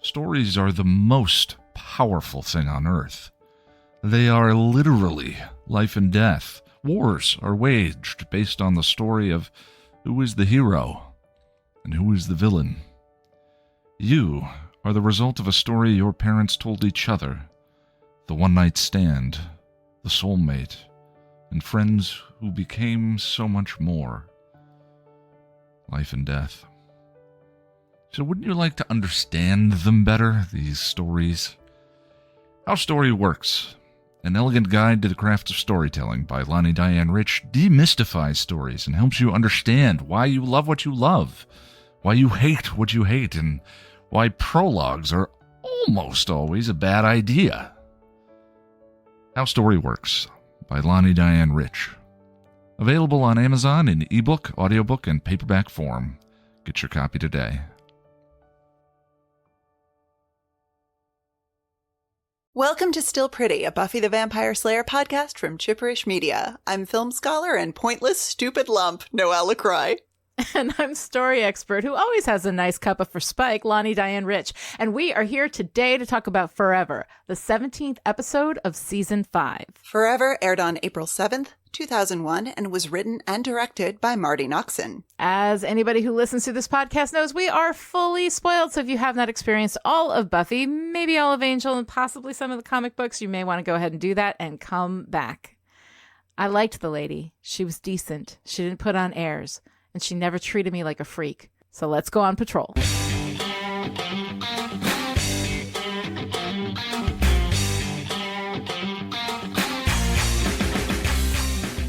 Stories are the most powerful thing on earth. They are literally life and death. Wars are waged based on the story of who is the hero and who is the villain. You are the result of a story your parents told each other, the one-night stand, the soulmate, and friends who became so much more. Life and death. So wouldn't you like to understand them better, these stories? How Story Works, an elegant guide to the craft of storytelling by Lonnie Diane Rich, demystifies stories and helps you understand why you love what you love, why you hate what you hate, and why prologues are almost always a bad idea. How Story Works by Lonnie Diane Rich. Available on Amazon in ebook, audiobook, and paperback form. Get your copy today. Welcome to Still Pretty, a Buffy the Vampire Slayer podcast from Chipperish Media. I'm film scholar and pointless, stupid lump, Noelle LaCroix. And I'm story expert who always has a nice cuppa for Spike, Lonnie Diane Rich. And we are here today to talk about Forever, the 17th episode of Season 5. Forever aired on April 7th, 2001, and was written and directed by Marty Noxon. As anybody who listens to this podcast knows, we are fully spoiled. So if you have not experienced all of Buffy, maybe all of Angel, and possibly some of the comic books, you may want to go ahead and do that and come back. I liked the lady. She was decent. She didn't put on airs. And she never treated me like a freak. So let's go on patrol.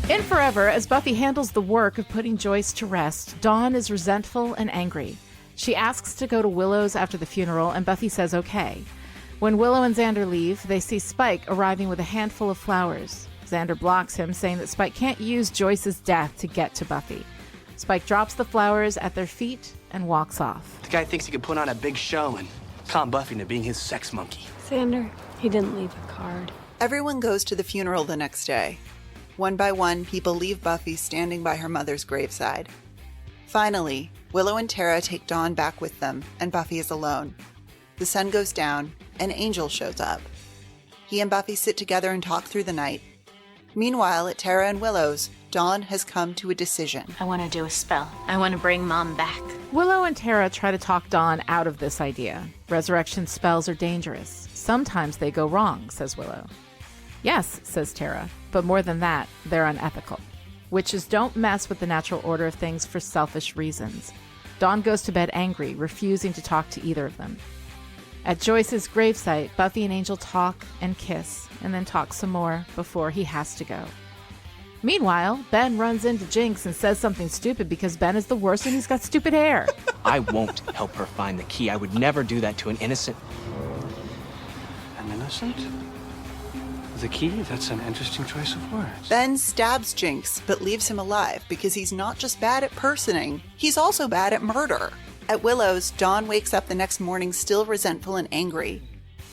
In Forever, as Buffy handles the work of putting Joyce to rest, Dawn is resentful and angry. She asks to go to Willow's after the funeral, and Buffy says okay. When Willow and Xander leave, they see Spike arriving with a handful of flowers. Xander blocks him, saying that Spike can't use Joyce's death to get to Buffy. Spike drops the flowers at their feet and walks off. The guy thinks he could put on a big show and calm Buffy into being his sex monkey. Xander, he didn't leave a card. Everyone goes to the funeral the next day. One by one, people leave Buffy standing by her mother's graveside. Finally, Willow and Tara take Dawn back with them, and Buffy is alone. The sun goes down, and Angel shows up. He and Buffy sit together and talk through the night. Meanwhile, at Tara and Willow's, Dawn has come to a decision. I want to do a spell. I want to bring Mom back. Willow and Tara try to talk Dawn out of this idea. Resurrection spells are dangerous. Sometimes they go wrong, says Willow. Yes, says Tara, but more than that, they're unethical. Witches don't mess with the natural order of things for selfish reasons. Dawn goes to bed angry, refusing to talk to either of them. At Joyce's gravesite, Buffy and Angel talk and kiss, and then talk some more before he has to go. Meanwhile, Ben runs into Jinx and says something stupid because Ben is the worst and he's got stupid hair. I won't help her find the key. I would never do that to an innocent... An innocent? The key? That's an interesting choice of words. Ben stabs Jinx, but leaves him alive because he's not just bad at personing, he's also bad at murder. At Willow's, Dawn wakes up the next morning still resentful and angry.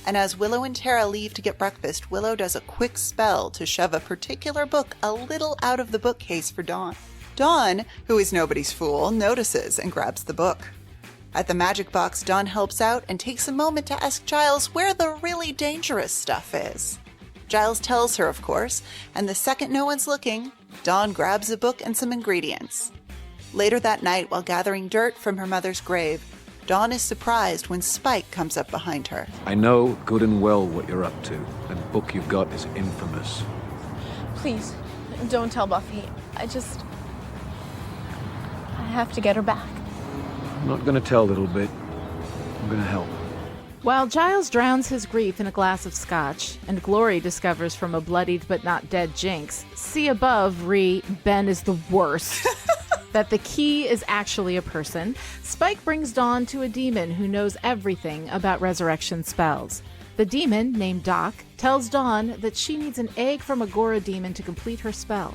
And as Willow and Tara leave to get breakfast, Willow does a quick spell to shove a particular book a little out of the bookcase for Dawn. Dawn, who is nobody's fool, notices and grabs the book. At the magic box, Dawn helps out and takes a moment to ask Giles where the really dangerous stuff is. Giles tells her, of course, and the second no one's looking, Dawn grabs a book and some ingredients. Later that night, while gathering dirt from her mother's grave, Dawn is surprised when Spike comes up behind her. I know good and well what you're up to, and the book you've got is infamous. Please, don't tell Buffy. I have to get her back. I'm not going to tell, little bit. I'm going to help. While Giles drowns his grief in a glass of scotch, and Glory discovers from a bloodied but not dead Jinx, see above, Ben is the worst, that the key is actually a person, Spike brings Dawn to a demon who knows everything about resurrection spells. The demon, named Doc, tells Dawn that she needs an egg from a Gora demon to complete her spell.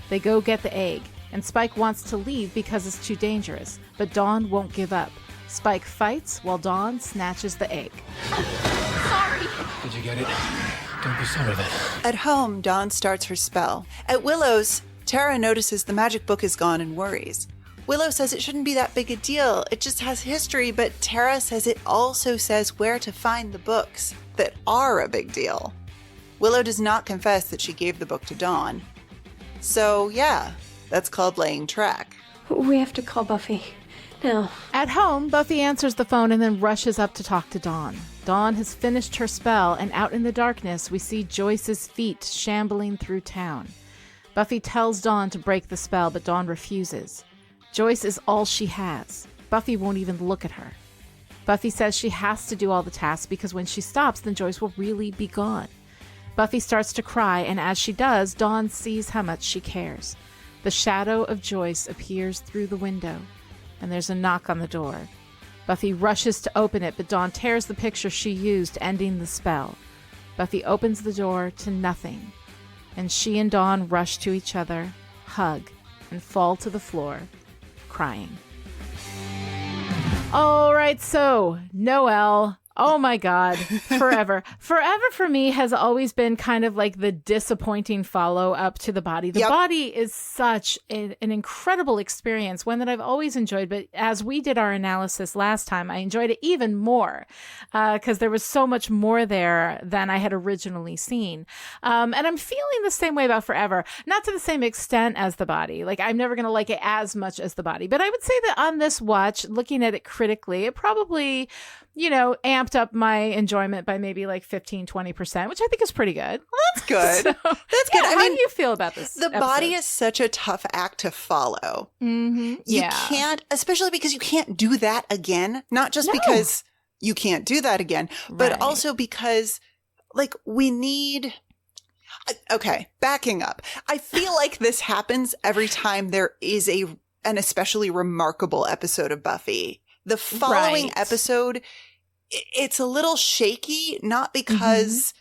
They go get the egg, and Spike wants to leave because it's too dangerous, but Dawn won't give up. Spike fights while Dawn snatches the egg. Sorry. Did you get it? Don't be sorry then. At home, Dawn starts her spell. At Willow's, Tara notices the magic book is gone and worries. Willow says it shouldn't be that big a deal. It just has history, but Tara says it also says where to find the books that are a big deal. Willow does not confess that she gave the book to Dawn. So, yeah, that's called laying track. We have to call Buffy. Now. At home, Buffy answers the phone and then rushes up to talk to Dawn. Dawn has finished her spell, and out in the darkness, we see Joyce's feet shambling through town. Buffy tells Dawn to break the spell, but Dawn refuses. Joyce is all she has. Buffy won't even look at her. Buffy says she has to do all the tasks because when she stops, then Joyce will really be gone. Buffy starts to cry, and as she does, Dawn sees how much she cares. The shadow of Joyce appears through the window, and there's a knock on the door. Buffy rushes to open it, but Dawn tears the picture she used, ending the spell. Buffy opens the door to nothing, and she and Dawn rush to each other, hug, and fall to the floor, crying. All right, so Noelle. Oh my God, Forever. Forever for me has always been kind of like the disappointing follow-up to The Body. The Body is such an incredible experience, one that I've always enjoyed, but as we did our analysis last time, I enjoyed it even more because there was so much more there than I had originally seen. And I'm feeling the same way about Forever, not to the same extent as The Body. Like, I'm never going to like it as much as The Body, but I would say that on this watch, looking at it critically, it probably, amped up my enjoyment by maybe like 15-20%, which I think is pretty good. Well, that's good. So, that's good. How do you feel about this The episode? Body is such a tough act to follow. Mm-hmm. You can't, especially because you can't do that again. Not just because you can't do that again, but also because, like, we need... Okay, backing up. I feel like this happens every time there is an especially remarkable episode of Buffy. The following episode, it's a little shaky, not because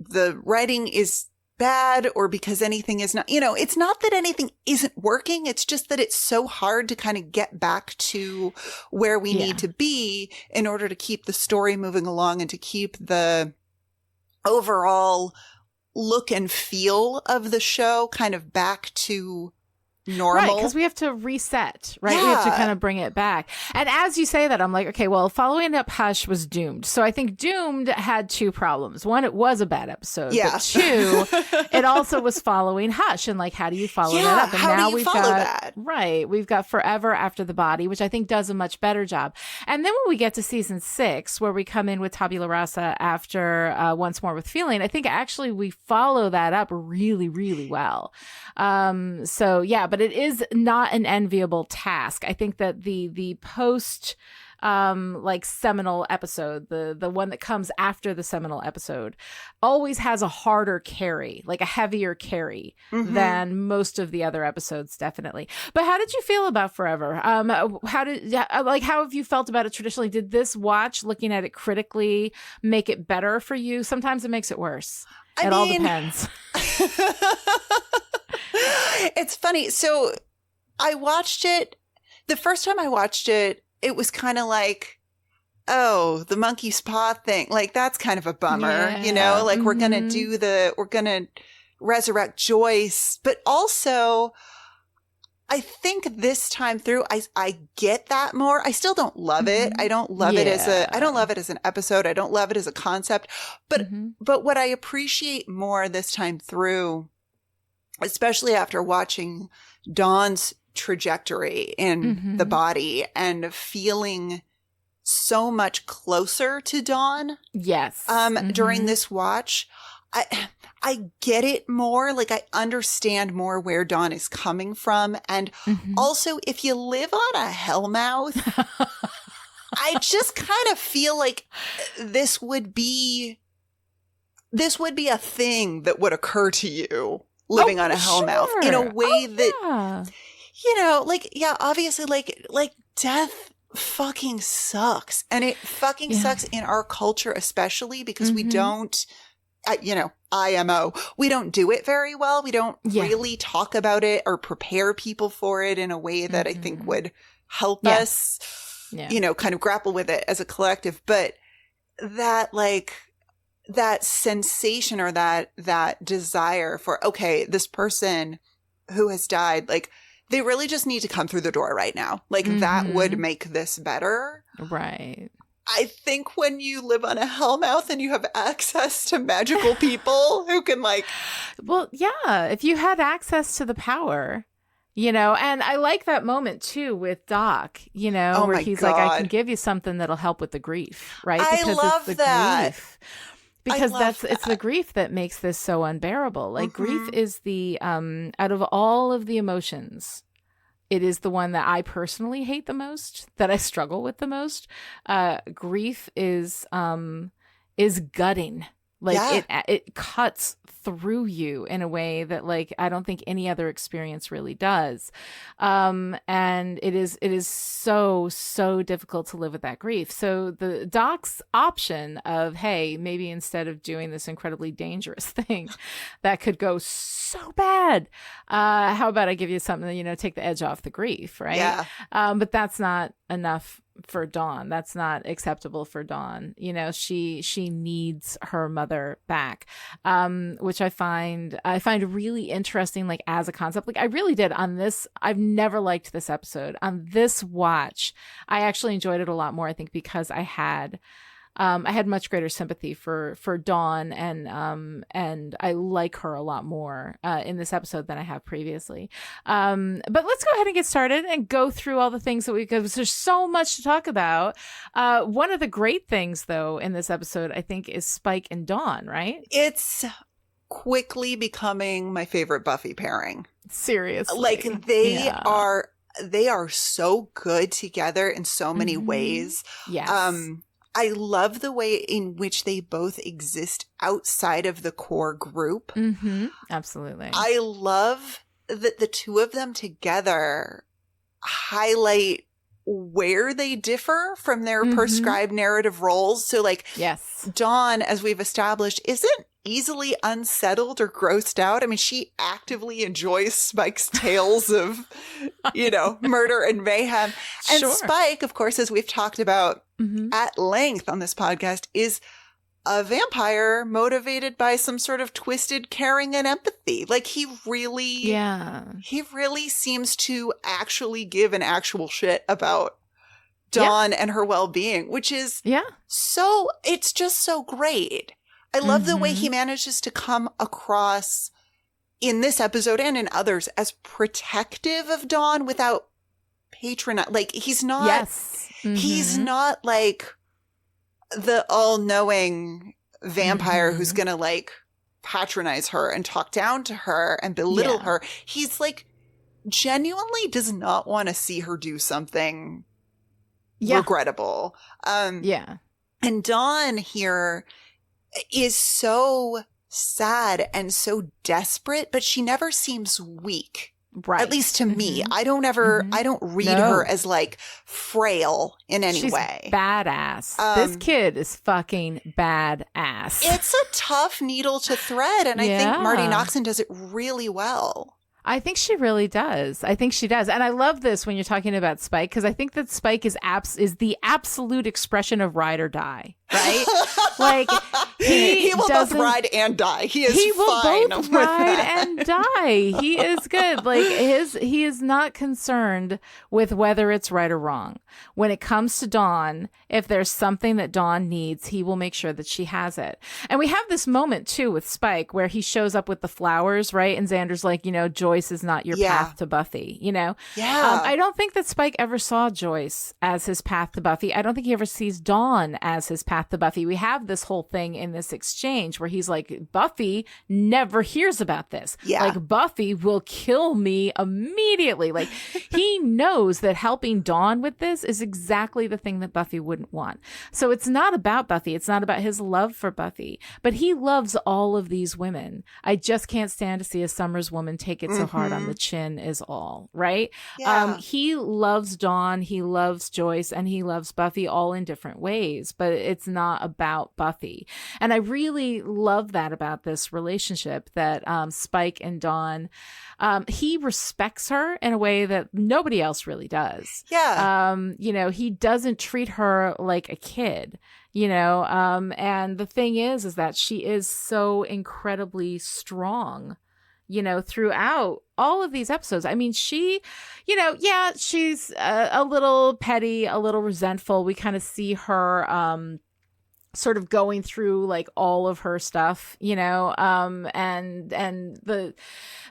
the writing is bad or because anything is not, it's not that anything isn't working. It's just that it's so hard to kind of get back to where we need to be in order to keep the story moving along and to keep the overall look and feel of the show kind of back to normal. Right, because we have to reset, right? We have to kind of bring it back. And as you say that, I'm like, okay, well, following up Hush was Doomed. So I think Doomed had two problems. One, it was a bad episode. Yeah. But two, it also was following Hush. And like, how do you follow that up? And how now do you we've follow got that? Right. We've got Forever After the Body, which I think does a much better job. And then when we get to season 6, where we come in with Tabula Rasa after Once More with Feeling, I think actually we follow that up really, really well. So yeah, but it is not an enviable task. I think that the post like seminal episode, the one that comes after the seminal episode, always has a harder carry, like a heavier carry than most of the other episodes, definitely. But how did you feel about Forever? How have you felt about it traditionally? Did this watch, looking at it critically, make it better for you? Sometimes it makes it worse. It all depends. It's funny. So I watched it. The first time I watched it, it was kind of like, oh, the monkey's paw thing. Like, that's kind of a bummer, like we're going to resurrect Joyce. But also, I think this time through, I get that more. I still don't love it. I don't love it I don't love it as an episode. I don't love it as a concept. But what I appreciate more this time through, especially after watching Dawn's trajectory in The Body and feeling so much closer to Dawn. Yes. During this watch, I get it more. Like, I understand more where Dawn is coming from. And also, if you live on a hellmouth, I just kind of feel like this would be a thing that would occur to you living on a hellmouth in a way that, obviously, like death fucking sucks. And it fucking sucks in our culture, especially because we don't, IMO, we don't do it very well. We don't really talk about it or prepare people for it in a way that I think would help us, kind of grapple with it as a collective. But that, like, that sensation or that desire for, okay, this person who has died, like, They really just need to come through the door right now. Like, that would make this better. Right. I think when you live on a Hellmouth and you have access to magical people who can, like... Well, yeah, if you had access to the power, you know, and I like that moment, too, with Doc, you know, where he's like, I can give you something that'll help with the grief, right? I love that. Grief. Because it's the grief that makes this so unbearable. Like, grief is the, out of all of the emotions, it is the one that I personally hate the most, that I struggle with the most. Grief is gutting. Like it cuts through you in a way that, like, I don't think any other experience really does. And it is so difficult to live with that grief. So the Doc's option of, hey, maybe instead of doing this incredibly dangerous thing that could go so bad, how about I give you something, you know, take the edge off the grief, right? Yeah. But that's not enough for Dawn. That's not acceptable for Dawn. You know, she needs her mother back, which I find really interesting, like, as a concept. Like, I really did on this. I've never liked this episode. On this watch, I actually enjoyed it a lot more, I think, because I had much greater sympathy for Dawn, and I like her a lot more in this episode than I have previously. But let's go ahead and get started and go through all the things that because there's so much to talk about. One of the great things, though, in this episode, I think, is Spike and Dawn, right? It's quickly becoming my favorite Buffy pairing. Seriously. Like, they are so good together in so many ways. Yes. I love the way in which they both exist outside of the core group. Absolutely. I love that the two of them together highlight where they differ from their prescribed narrative roles. So, like, yes, Dawn, as we've established, isn't easily unsettled or grossed out. I mean, she actively enjoys Spike's tales of, you know, murder and mayhem. And Spike, of course, as we've talked about at length on this podcast, is a vampire motivated by some sort of twisted caring and empathy. Like, he really seems to actually give an actual shit about Dawn and her well-being, which is it's just so great. I love the way he manages to come across in this episode and in others as protective of Dawn without patronizing. Like, he's not, he's not like the all-knowing vampire who's going to, like, patronize her and talk down to her and belittle her. He's, like, genuinely does not want to see her do something regrettable. And Dawn here is so sad and so desperate, but she never seems weak. Right. At least to me. I don't read her as, like, frail in any way. She's badass. This kid is fucking badass. It's a tough needle to thread, and I think Marty Noxon does it really well. I think she really does. I think she does. And I love this when you're talking about Spike, because I think that Spike is the absolute expression of ride or die, right? Like, he will both ride and die. He will both ride and die. He is good. Like, he is not concerned with whether it's right or wrong. When it comes to Dawn, if there's something that Dawn needs, he will make sure that she has it. And we have this moment too with Spike where he shows up with the flowers, right? And Xander's like, you know, Joyce is not your path to Buffy, you know? Yeah. I don't think that Spike ever saw Joyce as his path to Buffy. I don't think he ever sees Dawn as his path to Buffy. We have this whole thing in this exchange where he's like, Buffy never hears about this. Yeah. Like, Buffy will kill me immediately. Like, he knows that helping Dawn with this is exactly the thing that Buffy wouldn't want. So it's not about Buffy. It's not about his love for Buffy, but he loves all of these women. I just can't stand to see a Summers woman take it so hard on the chin is all, right? Yeah. He loves Dawn, he loves Joyce, and he loves Buffy all in different ways, but it's not about Buffy. And I really love that about this relationship, that Spike and Dawn, he respects her in a way that nobody else really does. Yeah. You know, he doesn't treat her like a kid, you know, and the thing is that she is so incredibly strong, throughout all of these episodes. I mean, she, she's a little petty, a little resentful. We kind of see her sort of going through like all of her stuff, and the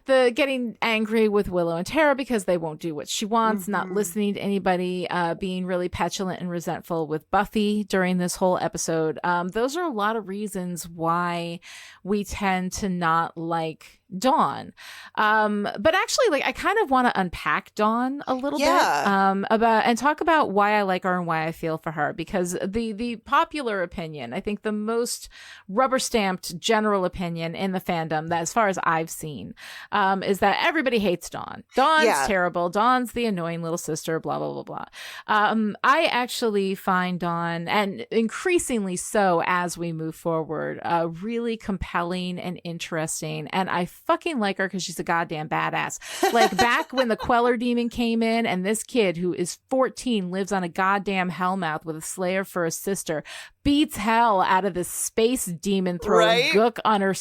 getting angry with Willow and Tara because they won't do what she wants, not listening to anybody, being really petulant and resentful with Buffy during this whole episode. Those are a lot of reasons why we tend to not like Dawn. But actually, like, I kind of want to unpack Dawn a little bit, about and talk about why I like her and why I feel for her, because the popular opinion, I think the most rubber stamped general opinion in the fandom, that as far as I've seen, is that everybody hates Dawn. Dawn's terrible. Dawn's the annoying little sister, blah, blah, blah, blah. I actually find Dawn, and increasingly so as we move forward, really compelling and interesting. And I fucking like her because she's a goddamn badass. Like back when the Queller demon came in, and this kid who is 14 lives on a goddamn hellmouth with a slayer for a sister, beats hell out of this space demon throwing gook on her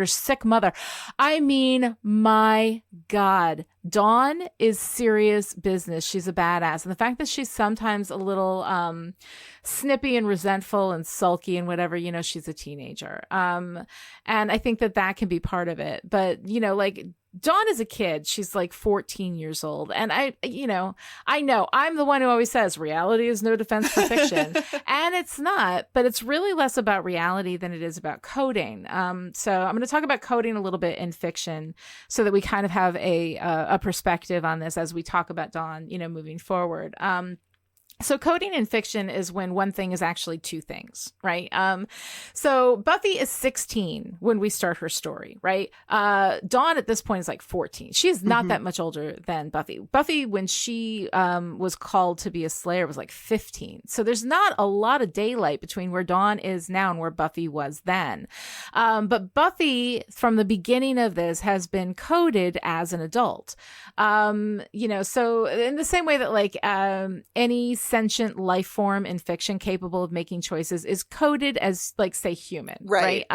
sick mother. I mean, my God, Dawn is serious business. She's a badass. And the fact that she's sometimes a little snippy and resentful and sulky and whatever, she's a teenager. And I think that can be part of it. But, like, Dawn is a kid. She's like 14 years old. And I know I'm the one who always says reality is no defense for fiction. And it's not, but it's really less about reality than it is about coding. So I'm going to talk about coding a little bit in fiction so that we kind of have a perspective on this as we talk about Dawn, moving forward. So coding in fiction is when one thing is actually two things, right? So Buffy is 16 when we start her story, right? Dawn at this point is like 14. She is not that much older than Buffy. Buffy, when she was called to be a Slayer, was like 15. So there's not a lot of daylight between where Dawn is now and where Buffy was then. But Buffy, from the beginning of this, has been coded as an adult. So in the same way that like any sentient life form in fiction capable of making choices is coded as, like, say, human, right?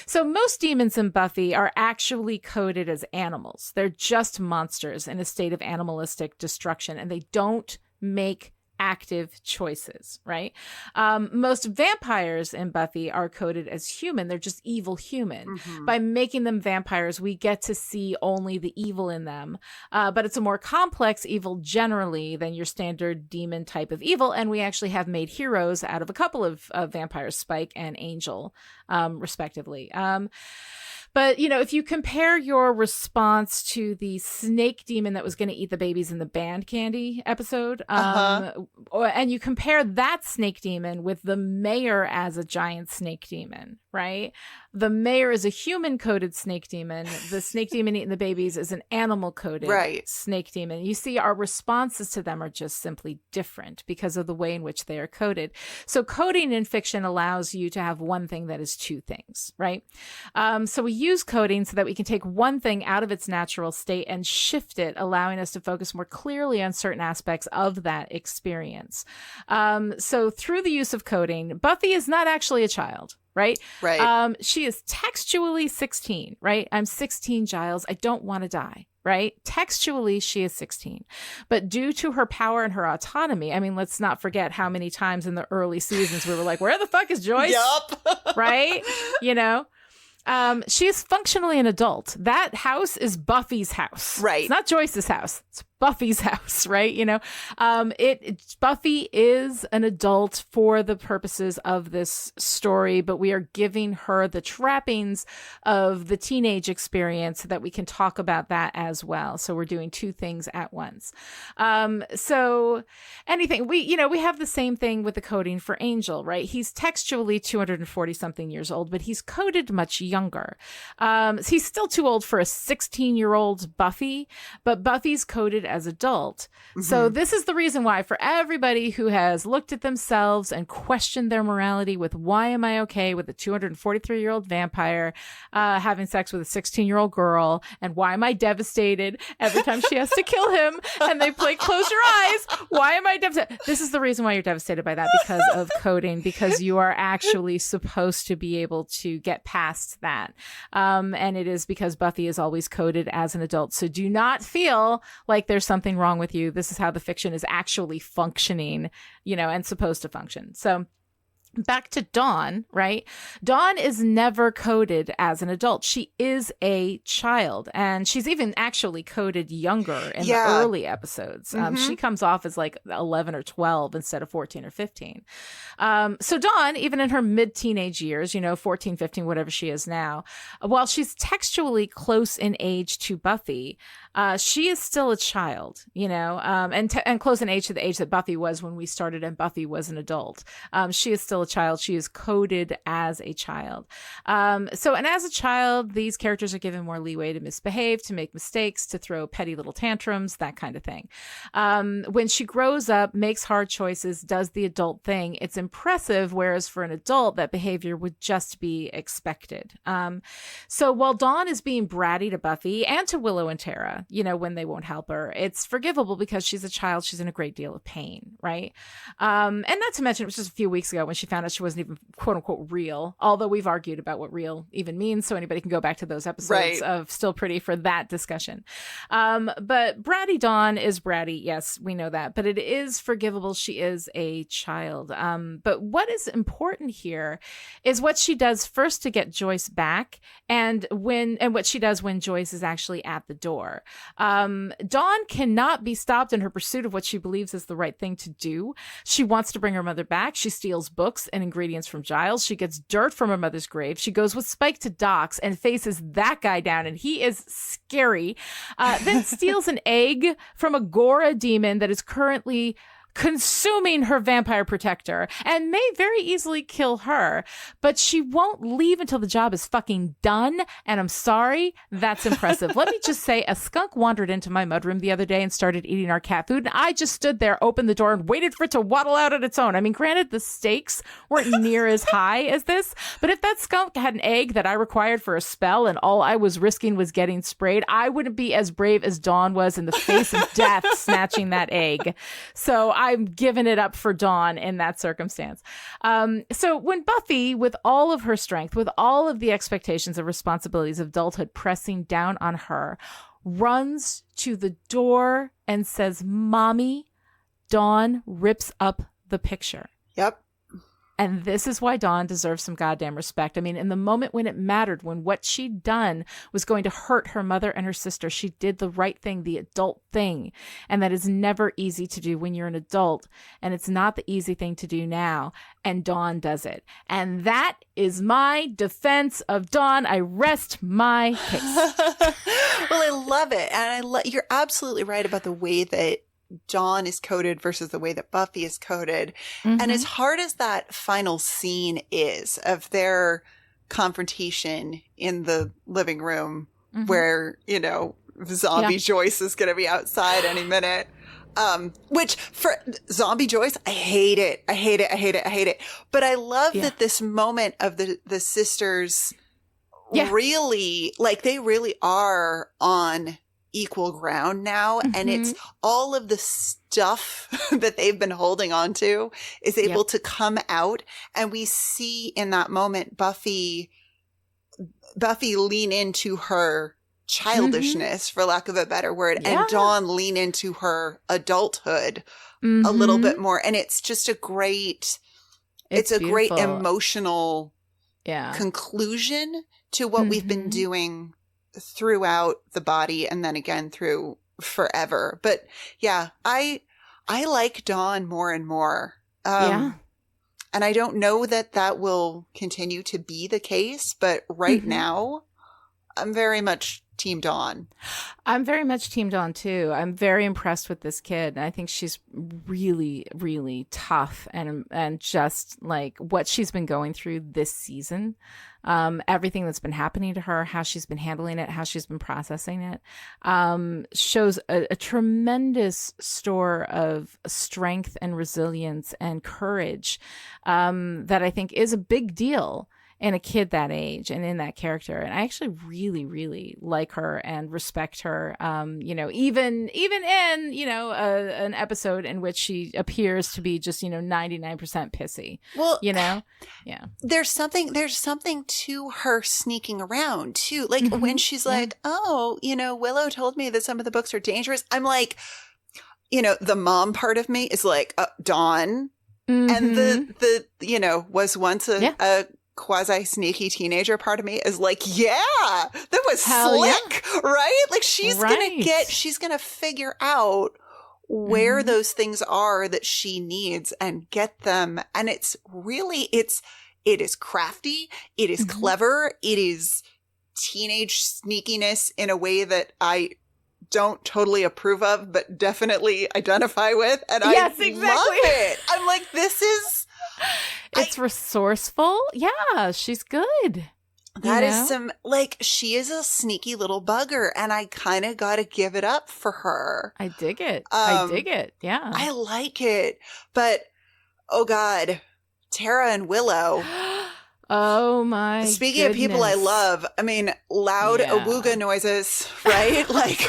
So most demons in Buffy are actually coded as animals. They're just monsters in a state of animalistic destruction, and they don't make active choices, right? Most vampires in Buffy are coded as human. They're just evil human. By making them vampires, we get to see only the evil in them. But it's a more complex evil generally than your standard demon type of evil. And we actually have made heroes out of a couple of vampires, Spike and Angel, respectively. But, if you compare your response to the snake demon that was going to eat the babies in the band candy episode, and you compare that snake demon with the mayor as a giant snake demon, right? The mayor is a human-coded snake demon. The snake demon eating the babies is an animal-coded snake demon. You see, our responses to them are just simply different because of the way in which they are coded. So coding in fiction allows you to have one thing that is two things, right? So we use coding so that we can take one thing out of its natural state and shift it, allowing us to focus more clearly on certain aspects of that experience. So through the use of coding, Buffy is not actually a child. Right. She is textually 16, right? I'm 16, Giles. I don't want to die. Right. Textually, she is 16. But due to her power and her autonomy, I mean, let's not forget how many times in the early seasons we were like, where the fuck is Joyce? Right. She is functionally an adult. That house is Buffy's house. Right. It's not Joyce's house. It's Buffy's house, right? Buffy is an adult for the purposes of this story, but we are giving her the trappings of the teenage experience so that we can talk about that as well. So we're doing two things at once. So anything, we have the same thing with the coding for Angel, right? He's textually 240 something years old, but he's coded much younger. He's still too old for a 16-year-old Buffy, but Buffy's coded as adult. So this is the reason why, for everybody who has looked at themselves and questioned their morality with, why am I okay with a 243-year-old vampire having sex with a 16-year-old girl, and why am I devastated every time she has to kill him and they play Close Your Eyes? Why am I devastated? This is the reason why you're devastated by that, because of coding, because you are actually supposed to be able to get past that. And it is because Buffy is always coded as an adult. So do not feel like there's something wrong with you. This is how the fiction is actually functioning, and supposed to function. So back to Dawn, right? Dawn is never coded as an adult. She is a child, and she's even actually coded younger in the early episodes. She comes off as like 11 or 12 instead of 14 or 15. So Dawn, even in her mid-teenage years, 14, 15, whatever she is now, while she's textually close in age to Buffy, she is still a child, and close in age to the age that Buffy was when we started and Buffy was an adult. She is still a child. She is coded as a child. And as a child, these characters are given more leeway to misbehave, to make mistakes, to throw petty little tantrums, that kind of thing. When she grows up, makes hard choices, does the adult thing, it's impressive, whereas for an adult, that behavior would just be expected. So while Dawn is being bratty to Buffy and to Willow and Tara, when they won't help her, it's forgivable because she's a child. She's in a great deal of pain, right? And not to mention, it was just a few weeks ago when she found out she wasn't even quote unquote real, although we've argued about what real even means. So anybody can go back to those episodes of Still Pretty for that discussion. But bratty Dawn is bratty. Yes, we know that, but it is forgivable. She is a child. But what is important here is what she does first to get Joyce back, and what she does when Joyce is actually at the door. Dawn cannot be stopped in her pursuit of what she believes is the right thing to do. She wants to bring her mother back. She steals books and ingredients from Giles. She gets dirt from her mother's grave. She goes with Spike to Doc's and faces that guy down, and he is scary. Then steals an egg from a Gora demon that is currently consuming her vampire protector and may very easily kill her, but she won't leave until the job is fucking done. And I'm sorry, that's impressive. Let me just say, a skunk wandered into my mudroom the other day and started eating our cat food, and I just stood there, opened the door, and waited for it to waddle out on its own. I mean, granted, the stakes weren't near as high as this, but if that skunk had an egg that I required for a spell and all I was risking was getting sprayed, I wouldn't be as brave as Dawn was in the face of death snatching that egg. So I'm giving it up for Dawn in that circumstance. So when Buffy, with all of her strength, with all of the expectations and responsibilities of adulthood pressing down on her, runs to the door and says, "Mommy," Dawn rips up the picture. Yep. And this is why Dawn deserves some goddamn respect. I mean, in the moment when it mattered, when what she'd done was going to hurt her mother and her sister, she did the right thing, the adult thing. And that is never easy to do when you're an adult. And it's not the easy thing to do now. And Dawn does it. And that is my defense of Dawn. I rest my case. Well, I love it. And you're absolutely right about the way that Dawn is coded versus the way that Buffy is coded. Mm-hmm. And as hard as that final scene is of their confrontation in the living room, mm-hmm. where, zombie Joyce is going to be outside any minute. Which for zombie Joyce, I hate it. I hate it. But I love that this moment of the sisters really, they really are on equal ground now, mm-hmm. and it's all of the stuff that they've been holding on to is able to come out, and we see in that moment Buffy lean into her childishness, mm-hmm. for lack of a better word, and Dawn lean into her adulthood a little bit more, and it's just a great great emotional conclusion to what we've been doing throughout the body and then again through forever. But I like Dawn more and more. And I don't know that will continue to be the case, but right now I'm very much Team Dawn. I'm very much Team Dawn too. I'm very impressed with this kid. And I think she's really, really tough and just like what she's been going through this season. Everything that's been happening to her, how she's been handling it, how she's been processing it, shows a tremendous store of strength and resilience and courage that I think is a big deal in a kid that age and in that character. And I actually really, really like her and respect her. Even in, an episode in which she appears to be just, 99% pissy. Well, yeah. There's something to her sneaking around too. Like when she's like, oh, Willow told me that some of the books are dangerous. I'm like, the mom part of me is like, Dawn. And the was once a quasi sneaky teenager part of me is like, yeah, that was slick, right? Like she's gonna figure out where those things are that she needs and get them. And it is crafty. It is clever. It is teenage sneakiness in a way that I don't totally approve of, but definitely identify with. And I love it. I'm like, this is... It's resourceful. Yeah, she's good. That is some, like, she is a sneaky little bugger, and I kind of got to give it up for her. I dig it. Yeah. I like it. But, oh God, Tara and Willow. Oh my Speaking of people I love, I mean, loud awooga noises, right? Like,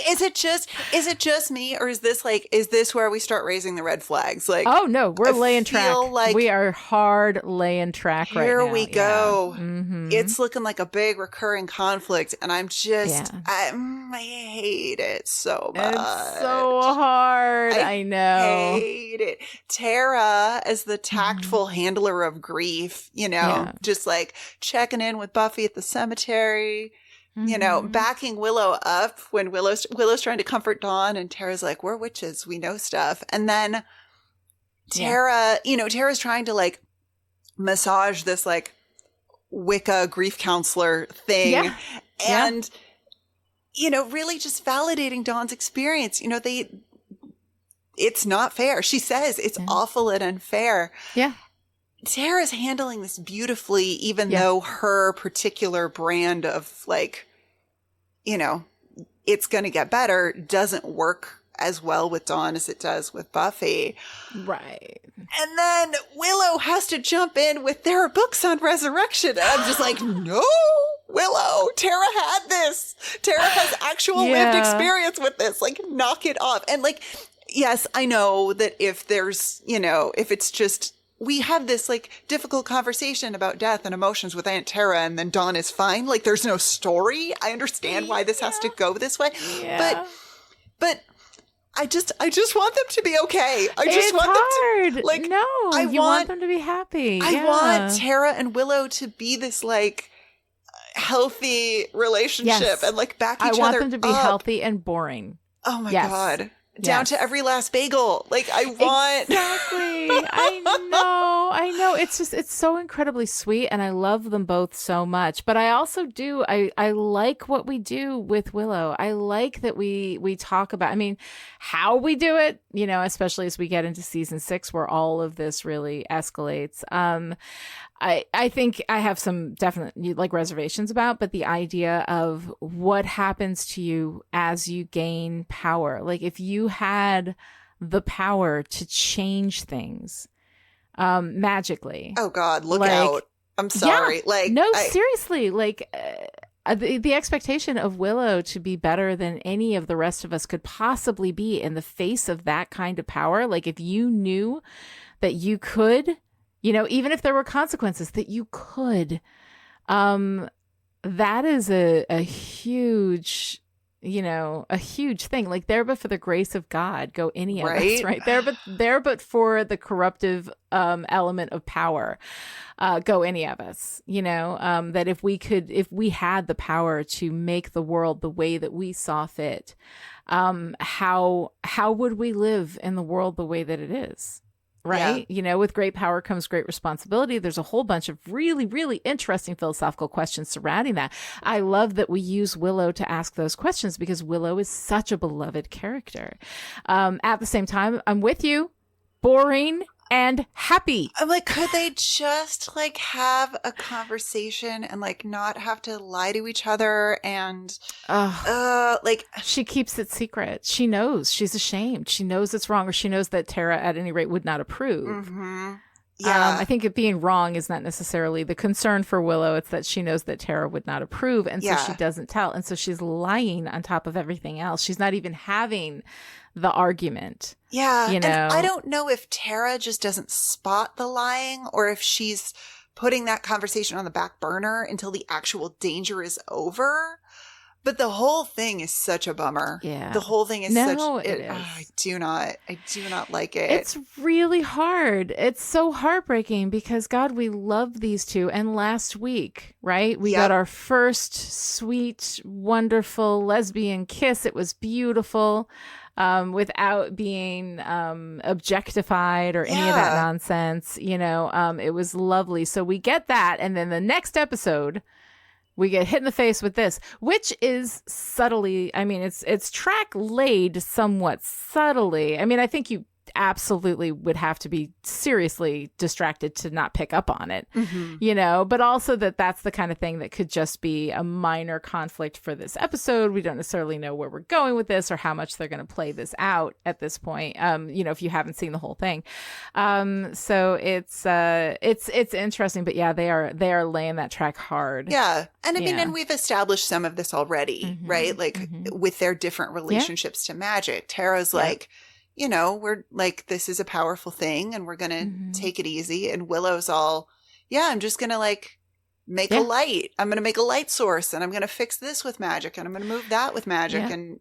is it just me, or is this where we start raising the red flags? Like, oh no, we're laying track. Like we are hard laying track right now. Here we go. It's looking like a big recurring conflict, and I'm just, I hate it so much. It's so hard. I know. Hate it. Tara, as the tactful handler of grief, just like checking in with Buffy at the cemetery. Backing Willow up when Willow's trying to comfort Dawn, and Tara's like, we're witches, we know stuff. And then Tara, Tara's trying to like massage this like Wicca grief counselor thing. And, really just validating Dawn's experience. It's not fair. She says it's awful and unfair. Yeah. Tara's handling this beautifully, even though her particular brand of like, it's going to get better doesn't work as well with Dawn as it does with Buffy. Right. And then Willow has to jump in with there are books on resurrection. And I'm just like, no, Willow, Tara had this. Tara has actual lived experience with this. Like, knock it off. And like, yes, I know that if there's, if it's just, we have this like difficult conversation about death and emotions with Aunt Tara, and then Dawn is fine. Like there's no story. I understand why this has to go this way, but I just want them to be okay. It's want hard. them to like. No, you want them to be happy. I want Tara and Willow to be this like healthy relationship and like back each other up. I want them to be healthy and boring. Oh my God. Down to every last bagel. Like I want. Exactly. I know. It's so incredibly sweet, and I love them both so much. But I also do, I like what we do with Willow. I like that we talk about, I mean, how we do it, especially as we get into season 6 where all of this really escalates. I think I have some definite like reservations about, but the idea of what happens to you as you gain power, like if you had the power to change things magically. Oh God, look out. I'm sorry. Seriously, like the expectation of Willow to be better than any of the rest of us could possibly be in the face of that kind of power. Like if you knew that you could, even if there were consequences, that you could, that is a huge, a huge thing. Like there, but for the grace of God, go any of us, right? There, but for the corruptive element of power, go any of us. That if we had the power to make the world the way that we saw fit, how would we live in the world the way that it is? right? With great power comes great responsibility. There's a whole bunch of really, really interesting philosophical questions surrounding that. I love that we use Willow to ask those questions because Willow is such a beloved character. At the same time, I'm with you. Boring and happy. I'm like, could they just like have a conversation and like not have to lie to each other? And like, she keeps it secret. She knows she's ashamed. She knows it's wrong, or she knows that Tara at any rate would not approve. Mm-hmm. Yeah. I think it being wrong is not necessarily the concern for Willow. It's that she knows that Tara would not approve. And so she doesn't tell. And so she's lying on top of everything else. She's not even having the argument. Yeah. And I don't know if Tara just doesn't spot the lying or if she's putting that conversation on the back burner until the actual danger is over. But the whole thing is such a bummer. Yeah. The whole thing is it is. I do not like it. It's really hard. It's so heartbreaking because, God, we love these two. And last week, right, we got our first sweet, wonderful lesbian kiss. It was beautiful. Without being objectified or any of that nonsense. It was lovely. So we get that. And then the next episode, we get hit in the face with this, which is subtly, it's track laid somewhat subtly. I think you absolutely would have to be seriously distracted to not pick up on it, but also that's the kind of thing that could just be a minor conflict for this episode. We don't necessarily know where we're going with this or how much they're going to play this out at this point. If you haven't seen the whole thing. So it's interesting, but they are laying that track hard. Yeah. And and we've established some of this already, right? Like with their different relationships to magic. Tara's like, we're like, this is a powerful thing and we're going to take it easy. And Willow's all, I'm just going to like make a light. I'm going to make a light source and I'm going to fix this with magic and I'm going to move that with magic. And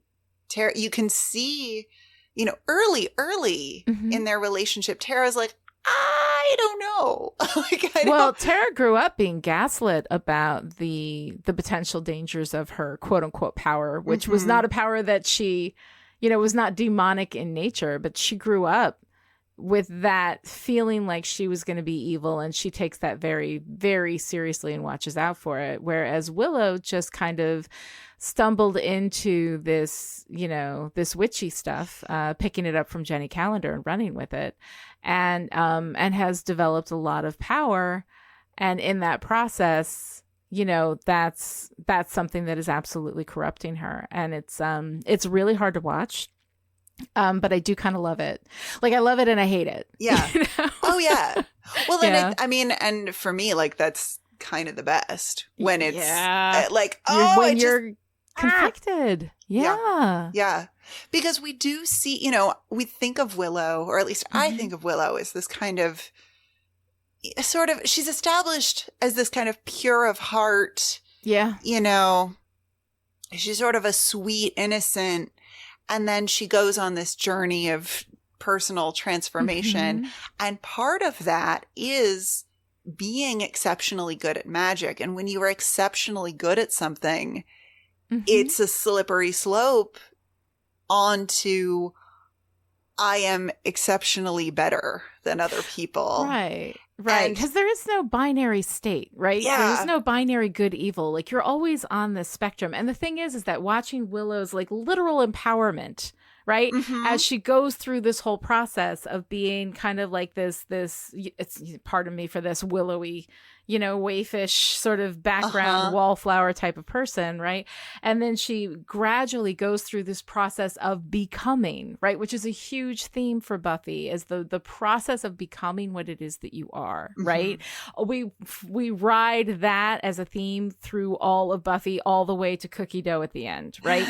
Tara, you can see, early in their relationship, Tara's like, I don't know. Tara grew up being gaslit about the potential dangers of her quote unquote power, which was not a power that she, was not demonic in nature, but she grew up with that feeling like she was going to be evil, and she takes that very, very seriously and watches out for it. Whereas Willow just kind of stumbled into this, this witchy stuff, picking it up from Jenny Calendar and running with it, and has developed a lot of power. And in that process, that's something that is absolutely corrupting her. And it's really hard to watch. But I do kind of love it. Like, I love it and I hate it. Yeah. Oh, yeah. Well, then, and for me, like, that's kind of the best when it's you're conflicted. Yeah. Yeah. Because we do see, we think of Willow, or at least I think of Willow as this kind of she's established as this kind of pure of heart. Yeah. She's sort of a sweet, innocent, and then she goes on this journey of personal transformation. And part of that is being exceptionally good at magic. And when you are exceptionally good at something, it's a slippery slope onto I am exceptionally better than other people. Right. Because there is no binary state, right? Yeah. There's no binary good evil. Like, you're always on this spectrum. And the thing is that watching Willow's like literal empowerment, right? As she goes through this whole process of being kind of like this, it's, pardon me for this, willowy, wayfish sort of background wallflower type of person, right? And then she gradually goes through this process of becoming, right? Which is a huge theme for Buffy, is the process of becoming what it is that you are, right? We ride that as a theme through all of Buffy, all the way to cookie dough at the end, right?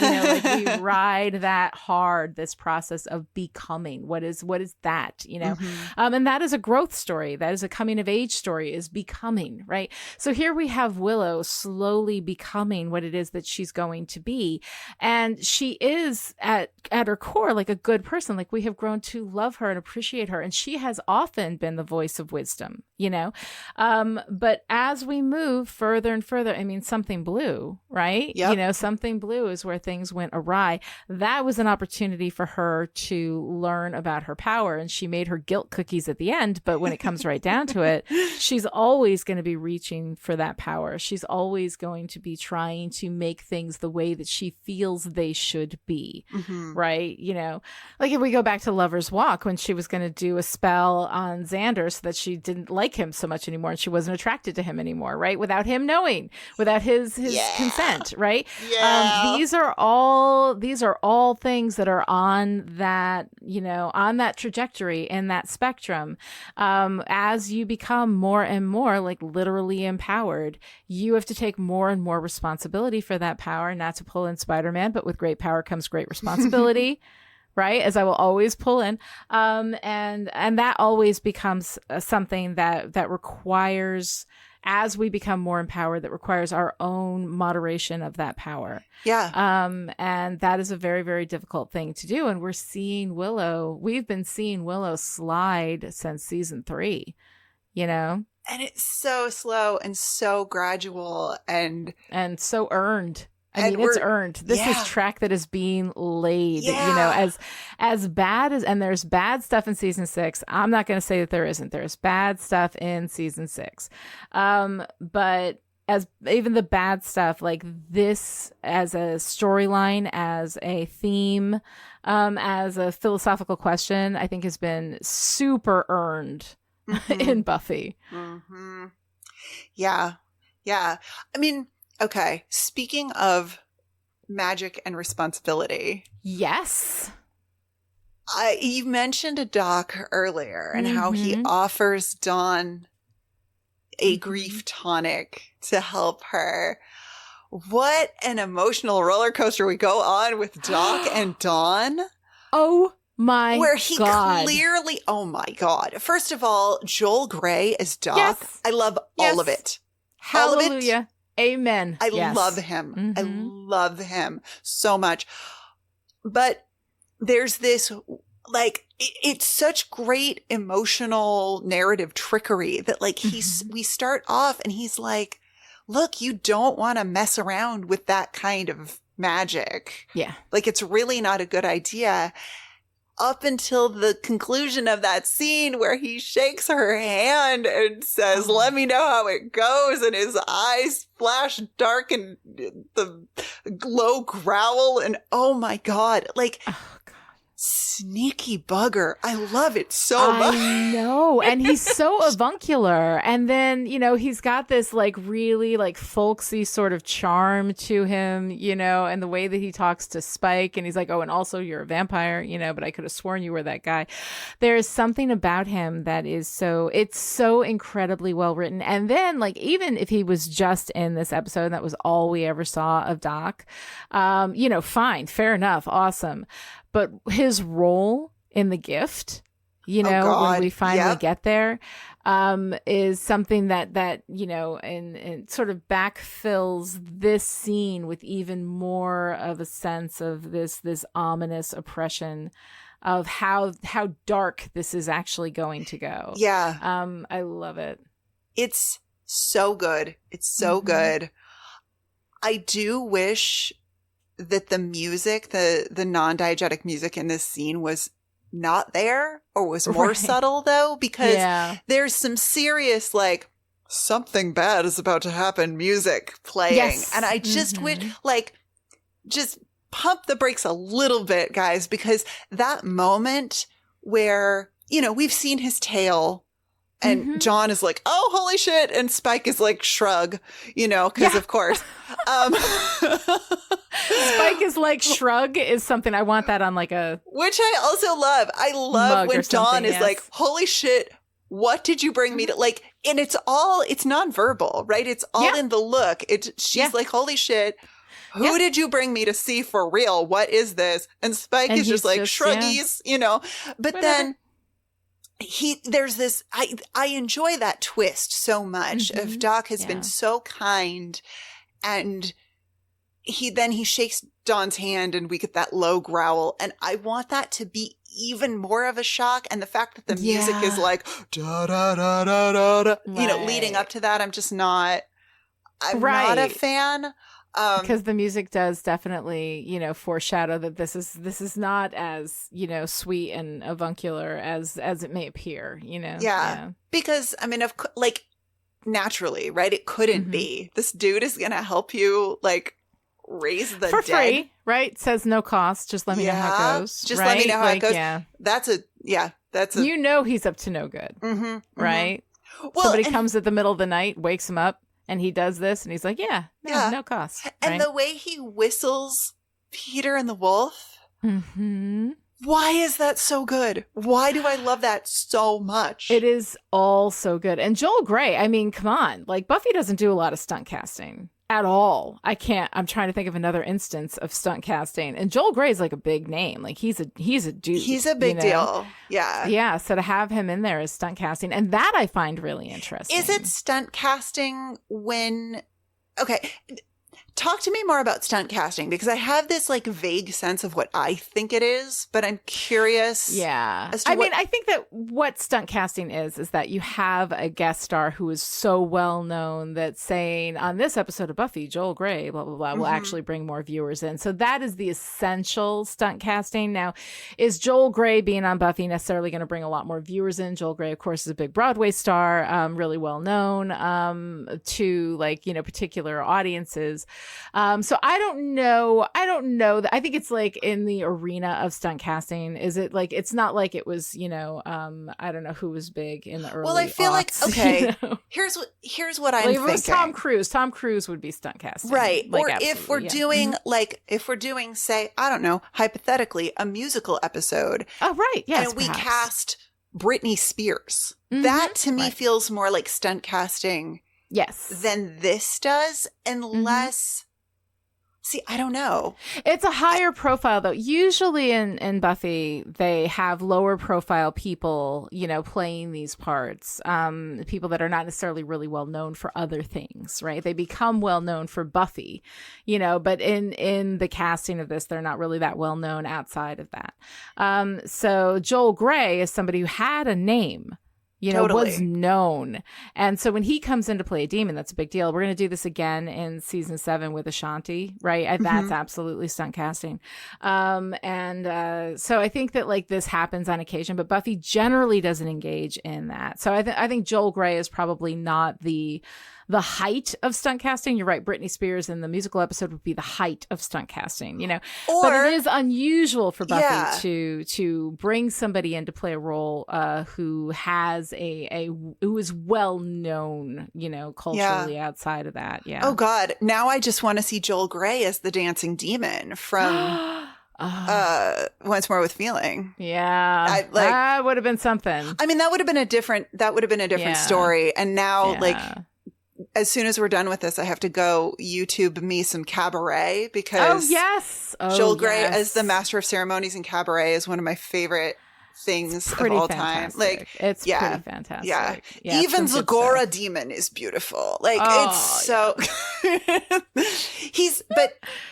We ride that hard, this process of becoming. What is that, and that is a growth story. That is a coming of age story, is becoming. Right. So here we have Willow slowly becoming what it is that she's going to be. And she is at her core like a good person. Like, we have grown to love her and appreciate her. And she has often been the voice of wisdom, you know? But as we move further and further, I mean, something blue, right? Yep. You know, something blue is where things went awry. That was an opportunity for her to learn about her power. And she made her guilt cookies at the end. But when it comes right down to it, she's always going to be reaching for that power. She's always going to be trying to make things the way that she feels they should be, right? You know, like if we go back to Lover's Walk, when she was going to do a spell on Xander so that she didn't like him so much anymore and she wasn't attracted to him anymore, right? Without him knowing, without his consent, right? Yeah. These are all things that are on that, you know, on that trajectory in that spectrum. As you become more and more like literally empowered, you have to take more and more responsibility for that power, not to pull in Spider-Man, but with great power comes great responsibility. Right, as I will always pull in, and that always becomes something that requires, as we become more empowered, that requires our own moderation of that power. Yeah. And that is a very, very difficult thing to do. And we're seeing Willow. We've been seeing Willow slide since season 3. You know, And it's so slow and so gradual and so earned. I And mean, it's we're- earned. This is track that is being laid, you know, as bad as, and there's bad stuff in season 6. I'm not going to say that there isn't. There's bad stuff in season 6. But as even the bad stuff, like this as a storyline, as a theme, as a philosophical question, I think has been super earned in Buffy. Yeah. Yeah. I mean, okay. Speaking of magic and responsibility. Yes. You mentioned Doc earlier and how he offers Dawn a grief tonic to help her. What an emotional roller coaster we go on with Doc and Dawn. Oh my Where he God. clearly, oh my God. First of all, Joel Grey as Doc. Yes. I love all of it. Hallelujah. All of it. Amen. I Yes. love him. I Mhm. love him so much. But there's this, like, it's such great emotional narrative trickery that, like, we start off and he's like, look, you don't want to mess around with that kind of magic. Yeah. Like, it's really not a good idea. Up until the conclusion of that scene where he shakes her hand and says, let me know how it goes. And his eyes flash dark and the low growl. And oh my God, like, sneaky bugger. I love it so much. I know. And he's so avuncular. And then, you know, he's got this like really like folksy sort of charm to him, you know, and the way that he talks to Spike. And he's like, oh, and also you're a vampire, you know, but I could have sworn you were that guy. There's something about him that is it's so incredibly well written. And then like, even if he was just in this episode, and that was all we ever saw of Doc, you know, fine, fair enough. Awesome. But his role in The Gift, you know, when we finally get there, is something that, you know, and sort of backfills this scene with even more of a sense of this ominous oppression of how dark this is actually going to go. Yeah. I love it. It's so good. It's so good. I do wish that the music, the non-diegetic music in this scene was not there or was more subtle though, because there's some serious, like, something bad is about to happen music playing. Yes. And I just would like, just pump the brakes a little bit, guys, because that moment where, you know, we've seen his tail and John is like, oh, holy shit. And Spike is like, shrug, you know, because of course. Spike is like, shrug is something. I want that on like a. Which I also love. I love when Dawn is like, holy shit, what did you bring me to? Like, and it's nonverbal, right? It's all in the look. She's like, holy shit. Who did you bring me to see for real? What is this? And Spike is just like shruggies, you know, but then there's this, I enjoy that twist so much of Doc has been so kind, and he shakes Dawn's hand and we get that low growl. And I want that to be even more of a shock. And the fact that the music is like, da, da, da, da, da, da, you know, leading up to that, I'm not a fan. Because the music does definitely, you know, foreshadow that this is not as, you know, sweet and avuncular as it may appear, you know? Yeah. Because, I mean, naturally, right? It couldn't be. This dude is going to help you, like, raise the for dead. Free, right? Says no cost. Just let me know how it goes. Just right? let me know how it goes. Yeah. That's a. You know he's up to no good, right? Well, somebody comes at the middle of the night, wakes him up, and he does this, and he's like, no cost. And right? the way he whistles Peter and the Wolf, why is that so good? Why do I love that so much? It is all so good. And Joel Grey, I mean, come on. Like, Buffy doesn't do a lot of stunt casting at all. I'm trying to think of another instance of stunt casting. And Joel Grey is like a big name. Like, he's a dude. He's a big deal. Yeah. Yeah. So to have him in there is stunt casting. And that I find really interesting. Is it stunt casting when... Okay. Talk to me more about stunt casting, because I have this like vague sense of what I think it is, but I'm curious. Yeah. I think that what stunt casting is that you have a guest star who is so well known that saying on this episode of Buffy, Joel Grey, blah, blah, blah, will actually bring more viewers in. So that is the essential stunt casting. Now, is Joel Grey being on Buffy necessarily going to bring a lot more viewers in? Joel Grey, of course, is a big Broadway star, really well known to like, you know, particular audiences. So I don't know. I think it's like in the arena of stunt casting. Is it like, it's not like it was, you know, I don't know who was big in the early Well, I feel like, okay, you know? here's what I'm like thinking. It was Tom Cruise would be stunt casting. Right. Like, or if we're doing if we're doing, say, I don't know, hypothetically, a musical episode. Oh, right. Yes. And we cast Britney Spears. That to me feels more like stunt casting. Yes. Than this does, unless... See, I don't know. It's a higher profile, though. Usually in Buffy, they have lower profile people, you know, playing these parts. People that are not necessarily really well known for other things, right? They become well known for Buffy, you know, but in the casting of this, they're not really that well known outside of that. So Joel Grey is somebody who had a name. You know, was known. And so when he comes in to play a demon, that's a big deal. We're going to do this again in season 7 with Ashanti, right? And that's absolutely stunt casting. So I think that like this happens on occasion, but Buffy generally doesn't engage in that. So I think Joel Grey is probably not the height of stunt casting. You're right. Britney Spears in the musical episode would be the height of stunt casting, you know, but it is unusual for Buffy to bring somebody in to play a role who has who is well known, you know, culturally outside of that. Yeah. Oh God. Now I just want to see Joel Grey as the dancing demon from Once More with Feeling. Yeah. That would have been something. I mean, that would have been a different story. And now like, as soon as we're done with this, I have to go YouTube me some Cabaret, because Joel Grey as the Master of Ceremonies in Cabaret is one of my favorite things of all time. Like, it's pretty fantastic. Yeah. Even Zagora Demon is beautiful. Like, it's so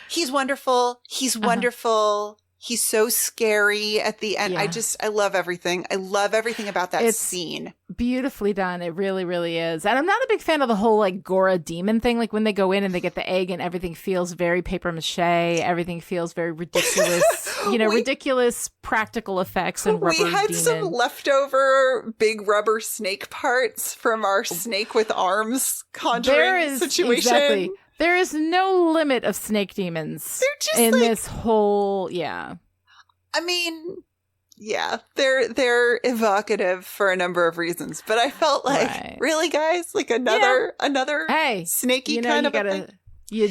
he's wonderful. He's wonderful. He's so scary at the end. Yeah. I love everything. I love everything about that scene. Beautifully done. It really, really is. And I'm not a big fan of the whole like Gora demon thing. Like when they go in and they get the egg and everything feels very paper mache. Everything feels very ridiculous. You know, ridiculous practical effects and rubber demon. We had some leftover big rubber snake parts from our snake with arms conjuring situation. Exactly. There is no limit of snake demons in this whole, I mean, they're evocative for a number of reasons, but I felt like, really, guys, like another snaky kind of a thing. You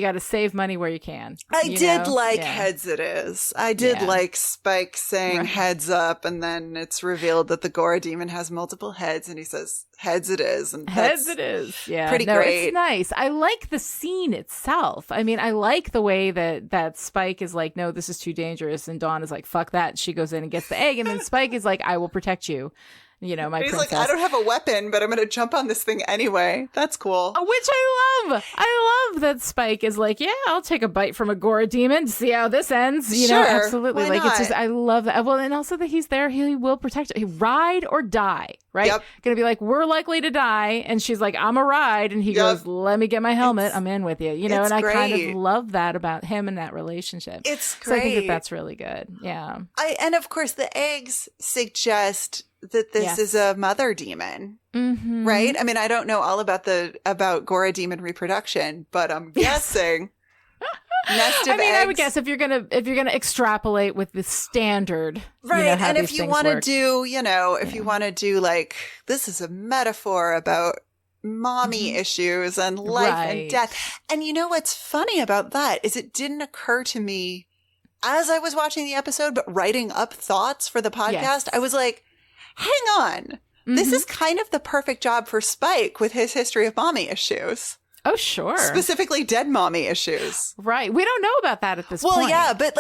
got to save money where you can. I did like Heads It Is. I did like Spike saying heads up, and then it's revealed that the Gora demon has multiple heads, and he says, Heads It Is. And Heads It Is. Yeah. Pretty great. It's nice. I like the scene itself. I mean, I like the way that Spike is like, no, this is too dangerous. And Dawn is like, fuck that. She goes in and gets the egg. And then Spike is like, I will protect you. my He's princess. like, I don't have a weapon, but I'm going to jump on this thing anyway. That's cool. Which I love. I love that Spike is like, yeah, I'll take a bite from a Gora demon to see how this ends. Sure, Absolutely. why Like, not? it's just, I love that. Well, and also that he's there, he will protect her. He ride or die, right? Yep. Gonna be like, we're likely to die. And she's like, I'm a ride. And he goes, let me get my helmet. I'm in with you. And I kind of love that about him and that relationship. It's great. So I think that's really good. Yeah. And of course, the eggs suggest that this is a mother demon, right? I mean, I don't know all about Gora demon reproduction, but I'm guessing nest of eggs. I would guess if you're gonna extrapolate with the standard, right? And if you want to do, if you want to do like, this is a metaphor about mommy issues and life and death. And you know what's funny about that is it didn't occur to me as I was watching the episode, but writing up thoughts for the podcast, I was like, hang on. This is kind of the perfect job for Spike with his history of mommy issues. Oh, sure. Specifically dead mommy issues. Right. We don't know about that at this point. Well, yeah, but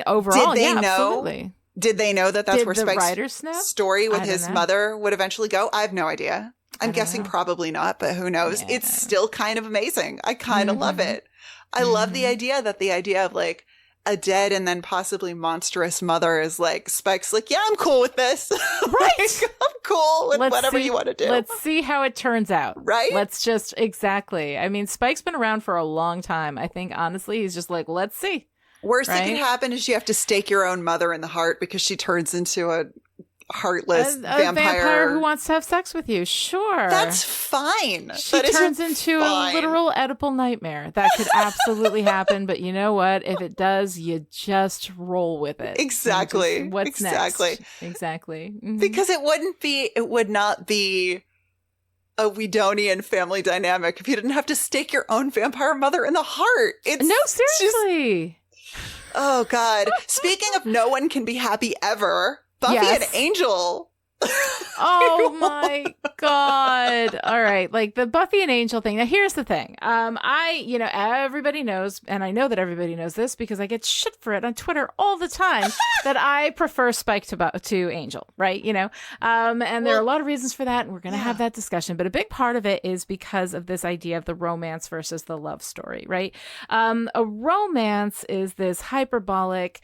overall, did they know? Absolutely. Did they know that that's where Spike's story with his mother would eventually go? I have no idea. I'm guessing probably not, but who knows? Yeah. It's still kind of amazing. I kind of love it. I love the idea of like a dead and then possibly monstrous mother is like, Spike's like, yeah, I'm cool with this. Right. Like, I'm cool with whatever you want to do. Let's see how it turns out. Right. Let's just, exactly. I mean, Spike's been around for a long time. I think, honestly, he's just like, let's see. Worst that can happen is you have to stake your own mother in the heart because she turns into a heartless vampire who wants to have sex with you. Sure. That's fine. She turns into a literal Oedipal nightmare. That could absolutely happen, but you know what? If it does, you just roll with it. Exactly. What's next? Exactly. Because it would not be a Whedonian family dynamic if you didn't have to stake your own vampire mother in the heart. No, seriously. Oh, God. Speaking of no one can be happy ever, Buffy and Angel. Oh my God. All right. Like the Buffy and Angel thing. Now here's the thing. Everybody knows, and I know that everybody knows this because I get shit for it on Twitter all the time, that I prefer Spike to Angel, right? And there are a lot of reasons for that, and we're going to have that discussion. But a big part of it is because of this idea of the romance versus the love story, right? A romance is this hyperbolic,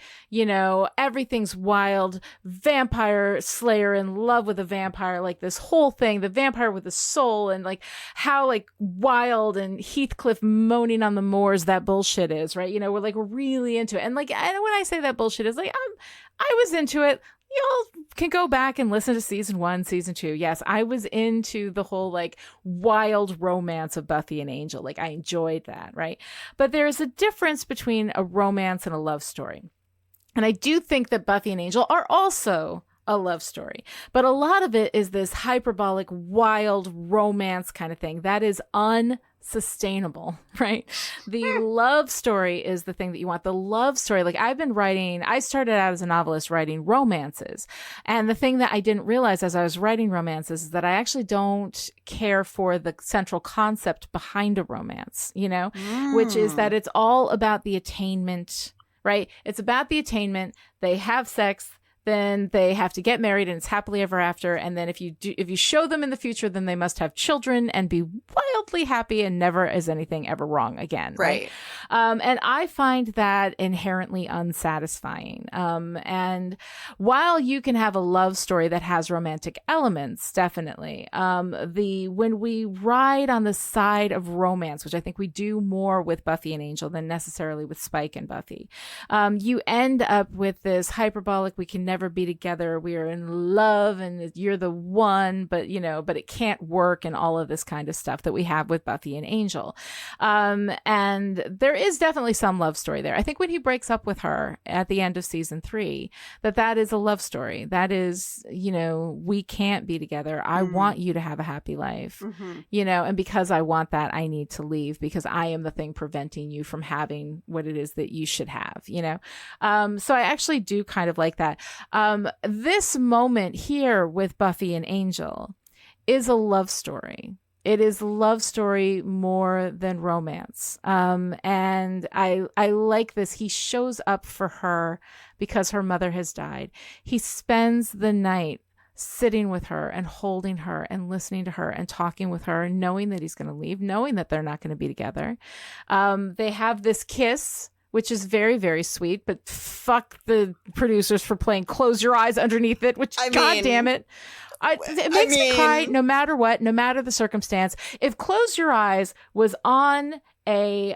everything's wild, vampire slayer in love with a vampire, like this whole thing, the vampire with a soul, and like how like wild and Heathcliff moaning on the moors that bullshit is, right? We're like really into it. And like, when I say that bullshit is like, I was into it. Y'all can go back and listen to season 1, season 2. Yes, I was into the whole like wild romance of Buffy and Angel. Like I enjoyed that, right? But there's a difference between a romance and a love story. And I do think that Buffy and Angel are also a love story, but a lot of it is this hyperbolic, wild romance kind of thing that is unsustainable, right? The love story is the thing that you want. The love story, like I started out as a novelist writing romances. And the thing that I didn't realize as I was writing romances is that I actually don't care for the central concept behind a romance, which is that it's all about the attainment, right? It's about the attainment. They have sex. Then they have to get married and it's happily ever after. And then if you show them in the future, then they must have children and be wildly happy and never is anything ever wrong again. Right. And I find that inherently unsatisfying. And while you can have a love story that has romantic elements, definitely, when we ride on the side of romance, which I think we do more with Buffy and Angel than necessarily with Spike and Buffy, you end up with this hyperbolic, we can never be together, we are in love and you're the one, but it can't work, and all of this kind of stuff that we have with Buffy and Angel. And there is definitely some love story there. I think when he breaks up with her at the end of season 3, that is a love story. That is, we can't be together. I want you to have a happy life, and because I want that, I need to leave because I am the thing preventing you from having what it is that you should have, So I actually do kind of like that. This moment here with Buffy and Angel is a love story. It is love story more than romance. And I like this. He shows up for her because her mother has died. He spends the night sitting with her and holding her and listening to her and talking with her, knowing that he's going to leave, knowing that they're not going to be together. They have this kiss, which is very, very sweet, but fuck the producers for playing Close Your Eyes underneath it, which, God damn it. It makes me cry no matter what, no matter the circumstance. If Close Your Eyes was on a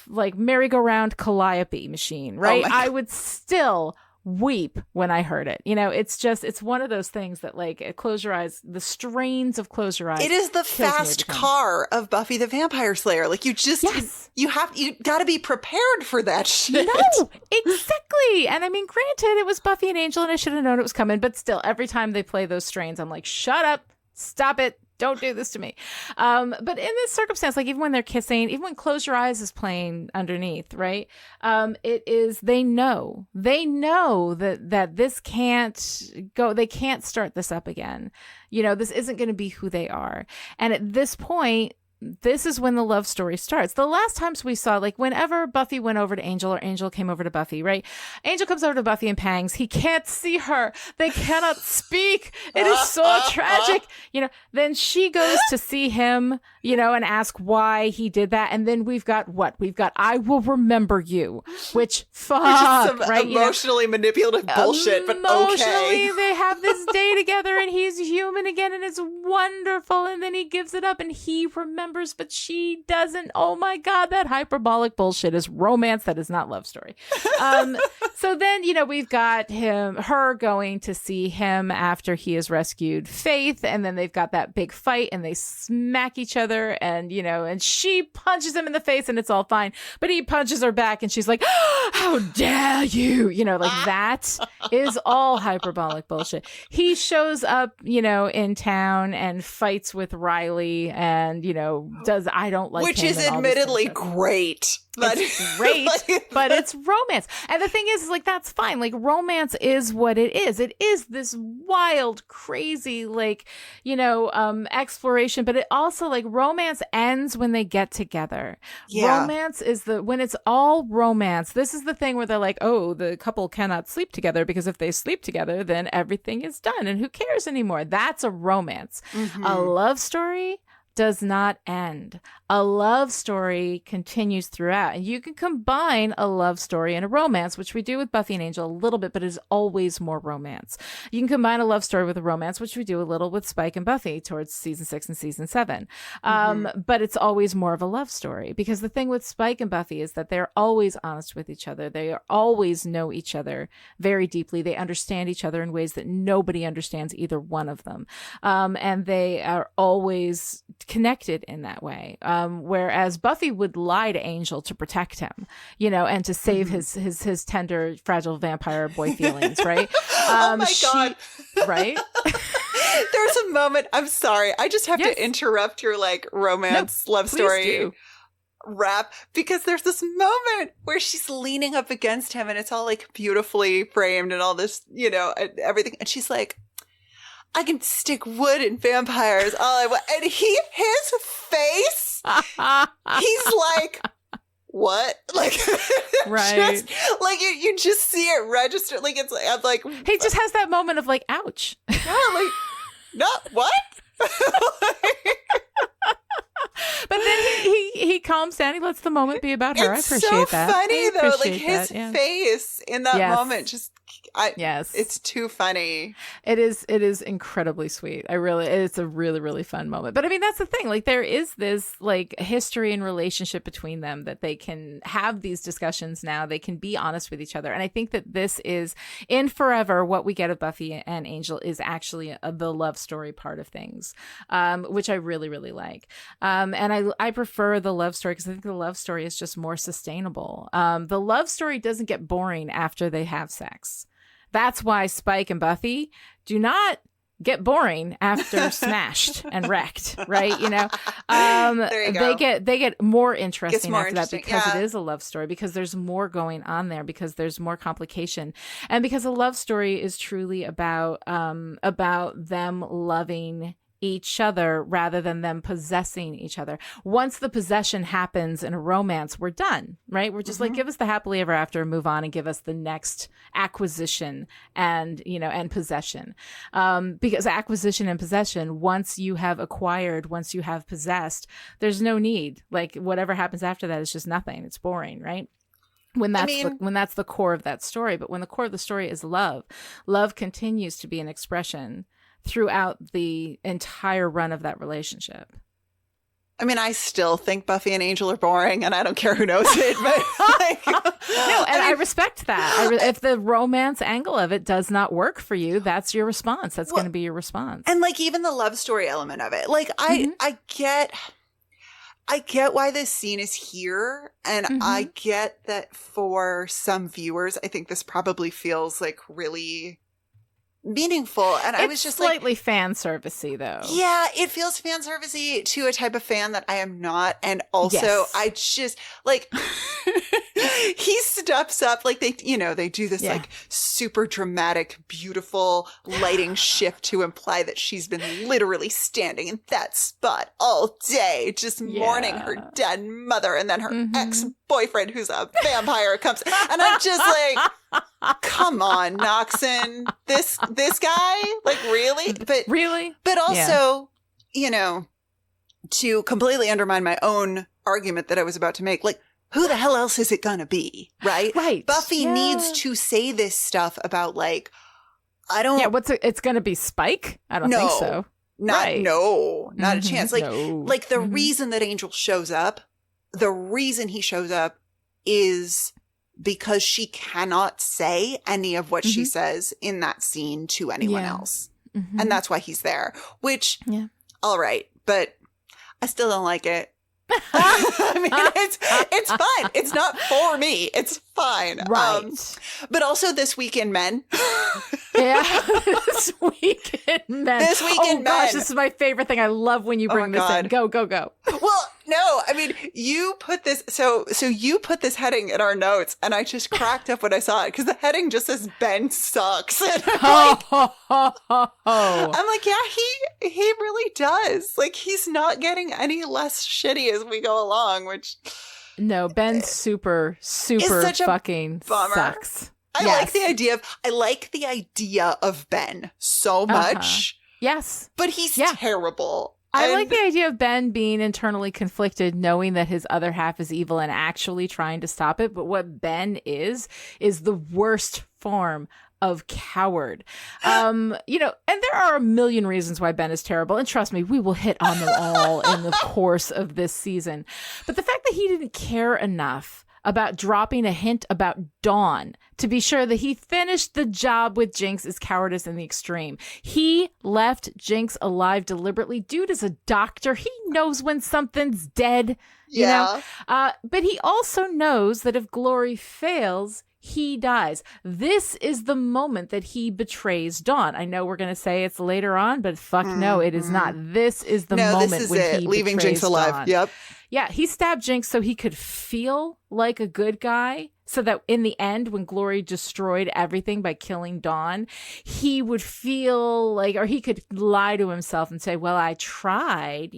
like merry-go-round calliope machine, right? I would still weep when I heard it. It's one of those things that, like, Close Your Eyes, the strains of Close Your Eyes. It is the fast car of Buffy the Vampire Slayer. Like, you just, you got to be prepared for that shit. No, exactly. And I mean, granted, it was Buffy and Angel and I should have known it was coming, but still, every time they play those strains, I'm like, shut up, stop it. Don't do this to me. But in this circumstance, like, even when they're kissing, even when Close Your Eyes is playing underneath, right? They know that this can't go, they can't start this up again. This isn't going to be who they are. And at this point, this is when the love story starts. The last times we saw, like, whenever Buffy went over to Angel or Angel came over to Buffy, right? Angel comes over to Buffy and pangs. He can't see her. They cannot speak. It is so tragic. Then she goes to see him, and ask why he did that. And then we've got I Will Remember You, which fuck, right? Emotionally manipulative bullshit, but okay. They have this day together and he's human again and it's wonderful. And then he gives it up and he remembers, but she doesn't. Oh my God, that hyperbolic bullshit is romance. That is not love story. So then, we've got her going to see him after he has rescued Faith. And then they've got that big fight and they smack each other and, and she punches him in the face and it's all fine. But he punches her back and she's like, oh, how dare you? That is all hyperbolic bullshit. He shows up, in town and fights with Riley and, does I don't like which him is admittedly great. It's great, but it's romance. And the thing is, like, that's fine. Like, romance is what it is. It is this wild, crazy, like, exploration. But it also, like, romance ends when they get together. Yeah. Romance is when it's all romance. This is the thing where they're like, oh, the couple cannot sleep together because if they sleep together, then everything is done. And who cares anymore? That's a romance. Mm-hmm. A love story does not end. A love story continues throughout. And you can combine a love story and a romance, which we do with Buffy and Angel a little bit, but it is always more romance. You can combine a love story with a romance, which we do a little with Spike and Buffy towards season 6 and season 7. But it's always more of a love story because the thing with Spike and Buffy is that they're always honest with each other. They always know each other very deeply. They understand each other in ways that nobody understands either one of them. And they are always connected in that way. Whereas Buffy would lie to Angel to protect him, and to save his tender, fragile vampire boy feelings, right? Oh my God. Right? There's a moment, I'm sorry, I just have to interrupt your, like, romance love story rap, because there's this moment where she's leaning up against him and it's all, like, beautifully framed and all this, everything. And she's like, I can stick wood in vampires all I want. And his face, he's like, what? Like, right. Like, you just see it register. Like, it's like, I'm like, he just has that moment of, like, ouch. Yeah, like, no, what? But then he calms down. He lets the moment be about her. It's I appreciate that. It's so funny, though. Like, his face in that moment just... it's too funny. It is incredibly sweet. It's a really, really fun moment. But I mean, that's the thing. Like, there is this, like, history and relationship between them that they can have these discussions now. They can be honest with each other. And I think that this is, in Forever, what we get of Buffy and Angel is actually the love story part of things, which I really, really like. And I prefer the love story because I think the love story is just more sustainable. The love story doesn't get boring after they have sex. That's why Spike and Buffy do not get boring after smashed and wrecked, right? There you go. They get more interesting after that because it is a love story, because there's more going on there, because there's more complication, and because a love story is truly about them loving each other rather than them possessing each other. Once the possession happens in a romance, we're done, right? We're just like, give us the happily ever after and move on and give us the next acquisition and, and possession. Because acquisition and possession, once you have acquired, once you have possessed, there's no need. Like whatever happens after that is just nothing. It's boring, right? When that's the core of that story. But when the core of the story is love continues to be an expression throughout the entire run of that relationship. I mean, I still think Buffy and Angel are boring, and I don't care who knows it. But no, and I respect that. If the romance angle of it does not work for you, that's your response. That's going to be your response. And like even the love story element of it, like I get why this scene is here, and I get that for some viewers, I think this probably feels like really meaningful. And I was just slightly fan servicey though. Yeah, it feels fan servicey to a type of fan that I am not. And also I just like he steps up, like they do this like super dramatic, beautiful lighting shift to imply that she's been literally standing in that spot all day, just mourning her dead mother. And then her ex-boyfriend, who's a vampire, comes. And I'm just like, come on, Noxon, this guy, like really? But also, to completely undermine my own argument that I was about to make, like, who the hell else is it gonna be, right? Right. Buffy needs to say this stuff about, like, I don't. Yeah, it's gonna be Spike? I don't think so. Not a chance. Like the reason that Angel shows up, the reason he shows up is because she cannot say any of what she says in that scene to anyone else. And that's why he's there, which, all right, but I still don't like it. I mean, it's fine. It's not for me. It's fine. Right. But also This Week in Men. This Week in Men. This Week in Men. Gosh, this is my favorite thing. I love when you bring this in. Go. Well, no, I mean, you put this, so you put this heading in our notes, and I just cracked up when I saw it, because the heading just says, Ben sucks. And I'm like, yeah, he really does. Like, he's not getting any less shitty as we go along, which... No, Ben's super fucking bummer. Sucks. I like the idea of Ben so much. Yes. But he's terrible. I like the idea of Ben being internally conflicted, knowing that his other half is evil and actually trying to stop it. But what Ben is the worst form of coward. And there are a million reasons why Ben is terrible. And trust me, we will hit on them all in the course of this season. But the fact that he didn't care enough about dropping a hint about Dawn to be sure that he finished the job with Jinx is cowardice in the extreme. He left Jinx alive deliberately. Dude is a doctor. He knows when something's dead, you know? But he also knows that if Glory fails, he dies. This is the moment that he betrays Dawn. I know we're going to say it's later on, but fuck no, it is not. This is the moment when he leaving betrays Jinx alive. Dawn. Yep. Yeah, he stabbed Jinx so he could feel like a good guy, so that in the end, when Glory destroyed everything by killing Dawn, he would feel like, or he could lie to himself and say, well, I tried,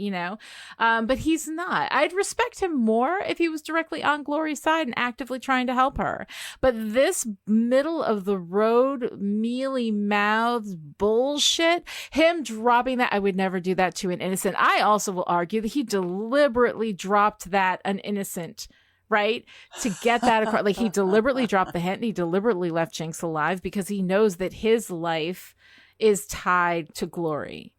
but he's not. I'd respect him more if he was directly on Glory's side and actively trying to help her. But this middle of the road, mealy mouthed bullshit, him dropping that, I would never do that to an innocent. I also will argue that he deliberately dropped that an innocent, right? To get that across. Like, he deliberately dropped the hint and he deliberately left Jinx alive because he knows that his life is tied to Glory.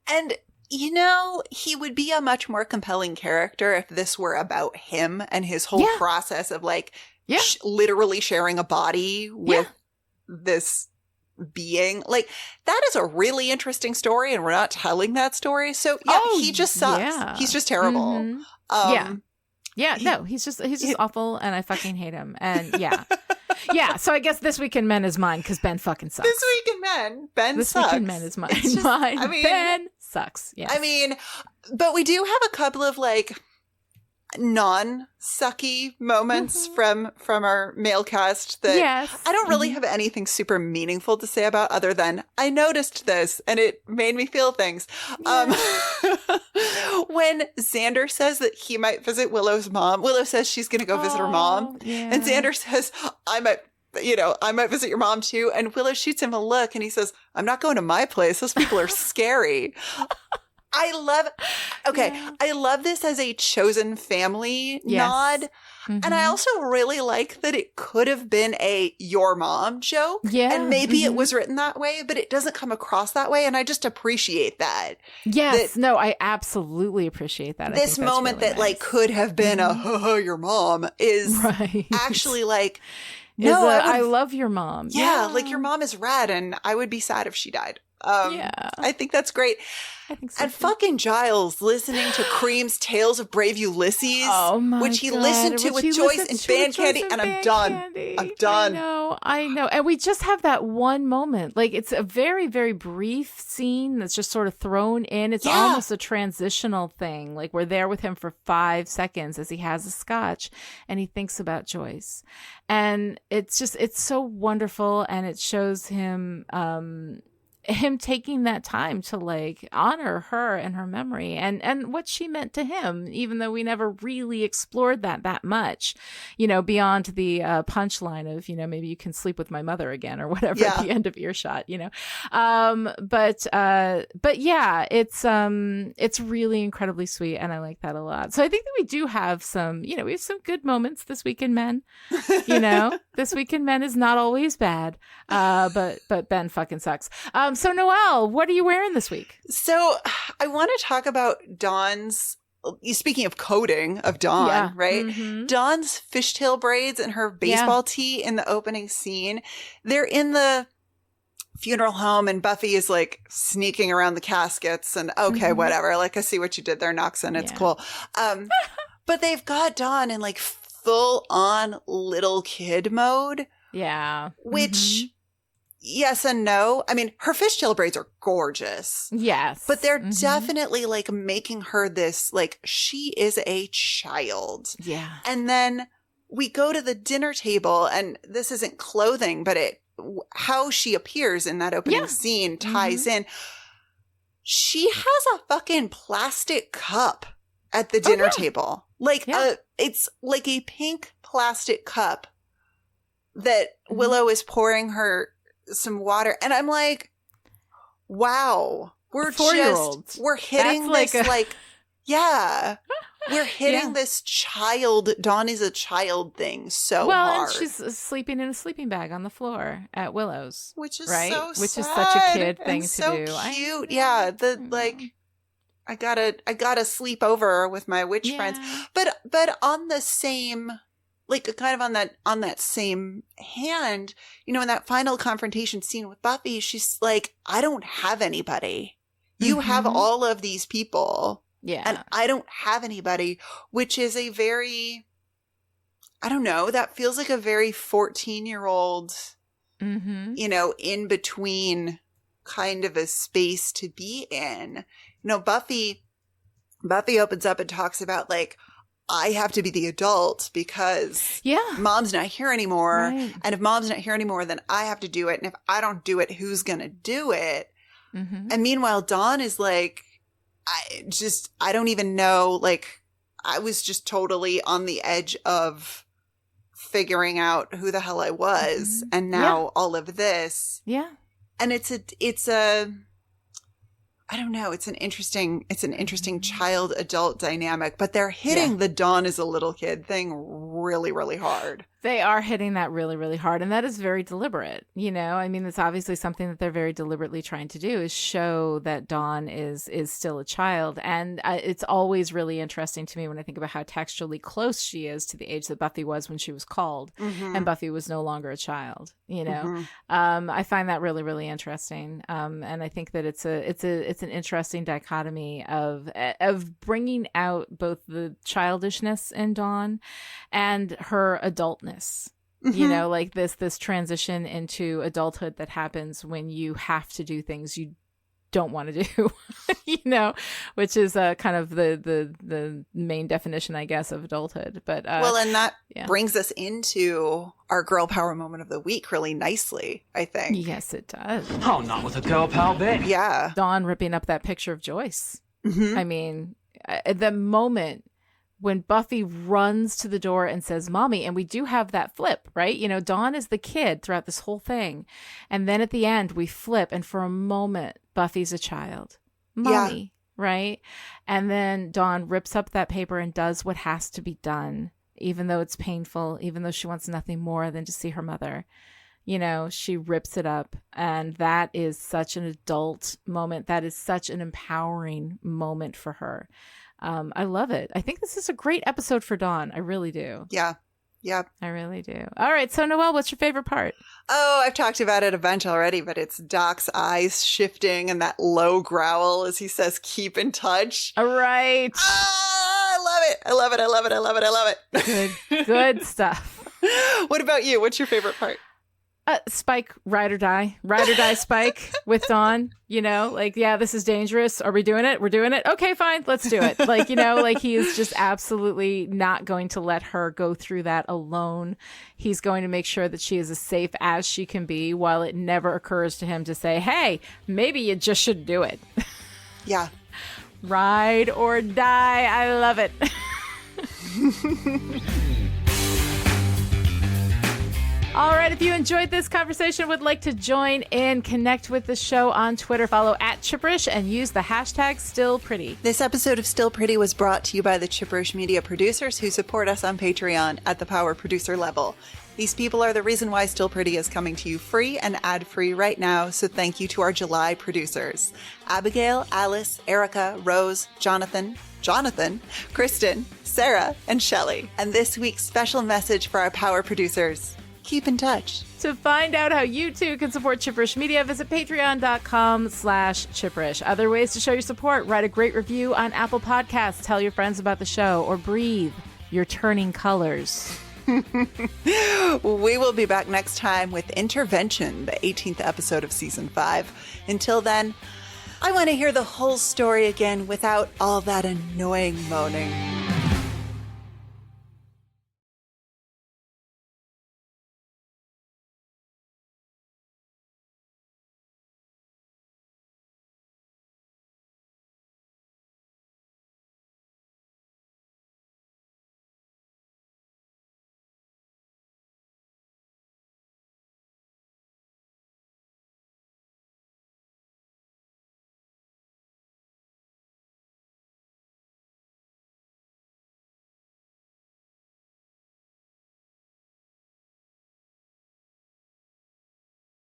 And, he would be a much more compelling character if this were about him and his whole process of, like, literally sharing a body with this being. Like, that is a really interesting story, and we're not telling that story. So, he just sucks. Yeah. He's just terrible. He's just awful, and I fucking hate him. And so I guess This Week in Men is mine because Ben fucking sucks. This Week in Men, Ben this sucks. This Week in Men is mine. Ben sucks. Yes. I mean, but we do have a couple of, like, non-sucky moments from our male cast that I don't really have anything super meaningful to say about, other than I noticed this and it made me feel things. When Xander says that he might visit Willow's mom, Willow says she's going to go visit her mom, and Xander says, I might visit your mom too. And Willow shoots him a look and he says, I'm not going to my place. Those people are scary. I love this as a chosen family nod. Mm-hmm. And I also really like that it could have been a your mom joke. Yeah. And maybe it was written that way, but it doesn't come across that way. And I just appreciate that. Yes. No, I absolutely appreciate that. This moment really that like could have been your mom is actually like, no, I love your mom. Yeah, like your mom is rad and I would be sad if she died. I think that's great. I think so. And fucking Giles listening to Cream's Tales of Brave Ulysses, which he listened to with Joyce and Band Candy, and I'm done. I'm done. I know. And we just have that one moment. Like, it's a very, very brief scene that's just sort of thrown in. It's almost a transitional thing. Like, we're there with him for 5 seconds as he has a scotch and he thinks about Joyce. And it's so wonderful. And it shows him taking that time to like honor her and her memory and what she meant to him, even though we never really explored that much, beyond the punchline of, maybe you can sleep with my mother again or whatever at the end of Earshot, but yeah, it's really incredibly sweet. And I like that a lot. So I think that we do have some, we have some good moments this week in Men, This Week in Men is not always bad. But Ben fucking sucks. So Noelle, what are you wearing this week? So I want to talk about Dawn's, speaking of coding of Dawn, right? Mm-hmm. Dawn's fishtail braids and her baseball tee in the opening scene. They're in the funeral home and Buffy is like sneaking around the caskets and whatever. Like, I see what you did there, Noxon. It's cool. But they've got Dawn in like full on little kid mode. Yeah. Which, yes and no. I mean, her fishtail braids are gorgeous. Yes. But they're definitely like making her this, like, she is a child. Yeah. And then we go to the dinner table, and this isn't clothing, but how she appears in that opening scene ties in. She has a fucking plastic cup at the dinner table. Like, it's like a pink plastic cup that Willow is pouring her some water. And I'm like, wow, we're hitting this we're hitting this child, Dawn is a child thing so hard. And she's sleeping in a sleeping bag on the floor at Willow's. Which is so sad. Which is such a kid thing to so do. So cute. Yeah. I gotta sleep over with my witch friends. But on the same, like, kind of on that same hand, in that final confrontation scene with Buffy, she's like, I don't have anybody. You have all of these people. Yeah. And I don't have anybody, which is a very, I don't know, that feels like a very 14-year-old, in between kind of a space to be in. Buffy opens up and talks about, like, I have to be the adult because mom's not here anymore. Right. And if mom's not here anymore, then I have to do it. And if I don't do it, who's going to do it? And meanwhile, Dawn is like, I don't even know. Like, I was just totally on the edge of figuring out who the hell I was. And now all of this. Yeah. And it's a, I don't know. It's an interesting child adult dynamic, but they're hitting the Dawn as a little kid thing really, really hard. They are hitting that really, really hard. And that is very deliberate. I mean, it's obviously something that they're very deliberately trying to do, is show that Dawn is still a child. And it's always really interesting to me when I think about how textually close she is to the age that Buffy was when she was called and Buffy was no longer a child, I find that really, really interesting. And I think that it's an interesting dichotomy of bringing out both the childishness in Dawn and her adultness. Like this transition into adulthood that happens when you have to do things you don't want to do, which is kind of the main definition, I guess, of adulthood. But and that brings us into our girl power moment of the week really nicely, I think. Yes, it does. Oh, not with a girl power bit. Yeah. Dawn ripping up that picture of Joyce. Mm-hmm. I mean, the moment when Buffy runs to the door and says, Mommy, and we do have that flip, right? Dawn is the kid throughout this whole thing. And then at the end, we flip, and for a moment, Buffy's a child. Mommy, right? And then Dawn rips up that paper and does what has to be done, even though it's painful, even though she wants nothing more than to see her mother. She rips it up. And that is such an adult moment. That is such an empowering moment for her. I love it. I think this is a great episode for Dawn. I really do. Yeah. I really do. All right. So, Noelle, what's your favorite part? Oh, I've talked about it a bunch already, but it's Doc's eyes shifting and that low growl as he says, keep in touch. All right. I love it. I love it. I love it. I love it. I love it. Good stuff. What about you? What's your favorite part? Spike, ride or die Spike with Dawn, this is dangerous. Are we doing it? We're doing it. Okay, fine. Let's do it. He is just absolutely not going to let her go through that alone. He's going to make sure that she is as safe as she can be, while it never occurs to him to say, hey, maybe you just should do it. Yeah. Ride or die. I love it. All right, if you enjoyed this conversation, would like to join in, connect with the show on Twitter, follow @Chipperish, and use the hashtag StillPretty. This episode of Still Pretty was brought to you by the Chipperish Media producers who support us on Patreon at the power producer level. These people are the reason why Still Pretty is coming to you free and ad-free right now, so thank you to our July producers. Abigail, Alice, Erica, Rose, Jonathan, Kristen, Sarah, and Shelley. And this week's special message for our power producers. Keep in touch. To find out how you too can support Chipperish Media, visit patreon.com/Chipperish. Other ways to show your support: write a great review on Apple Podcasts, tell your friends about the show, or breathe. You're turning colors. We will be back next time with Intervention, the 18th episode of Season 5. Until then, I want to hear the whole story again without all that annoying moaning.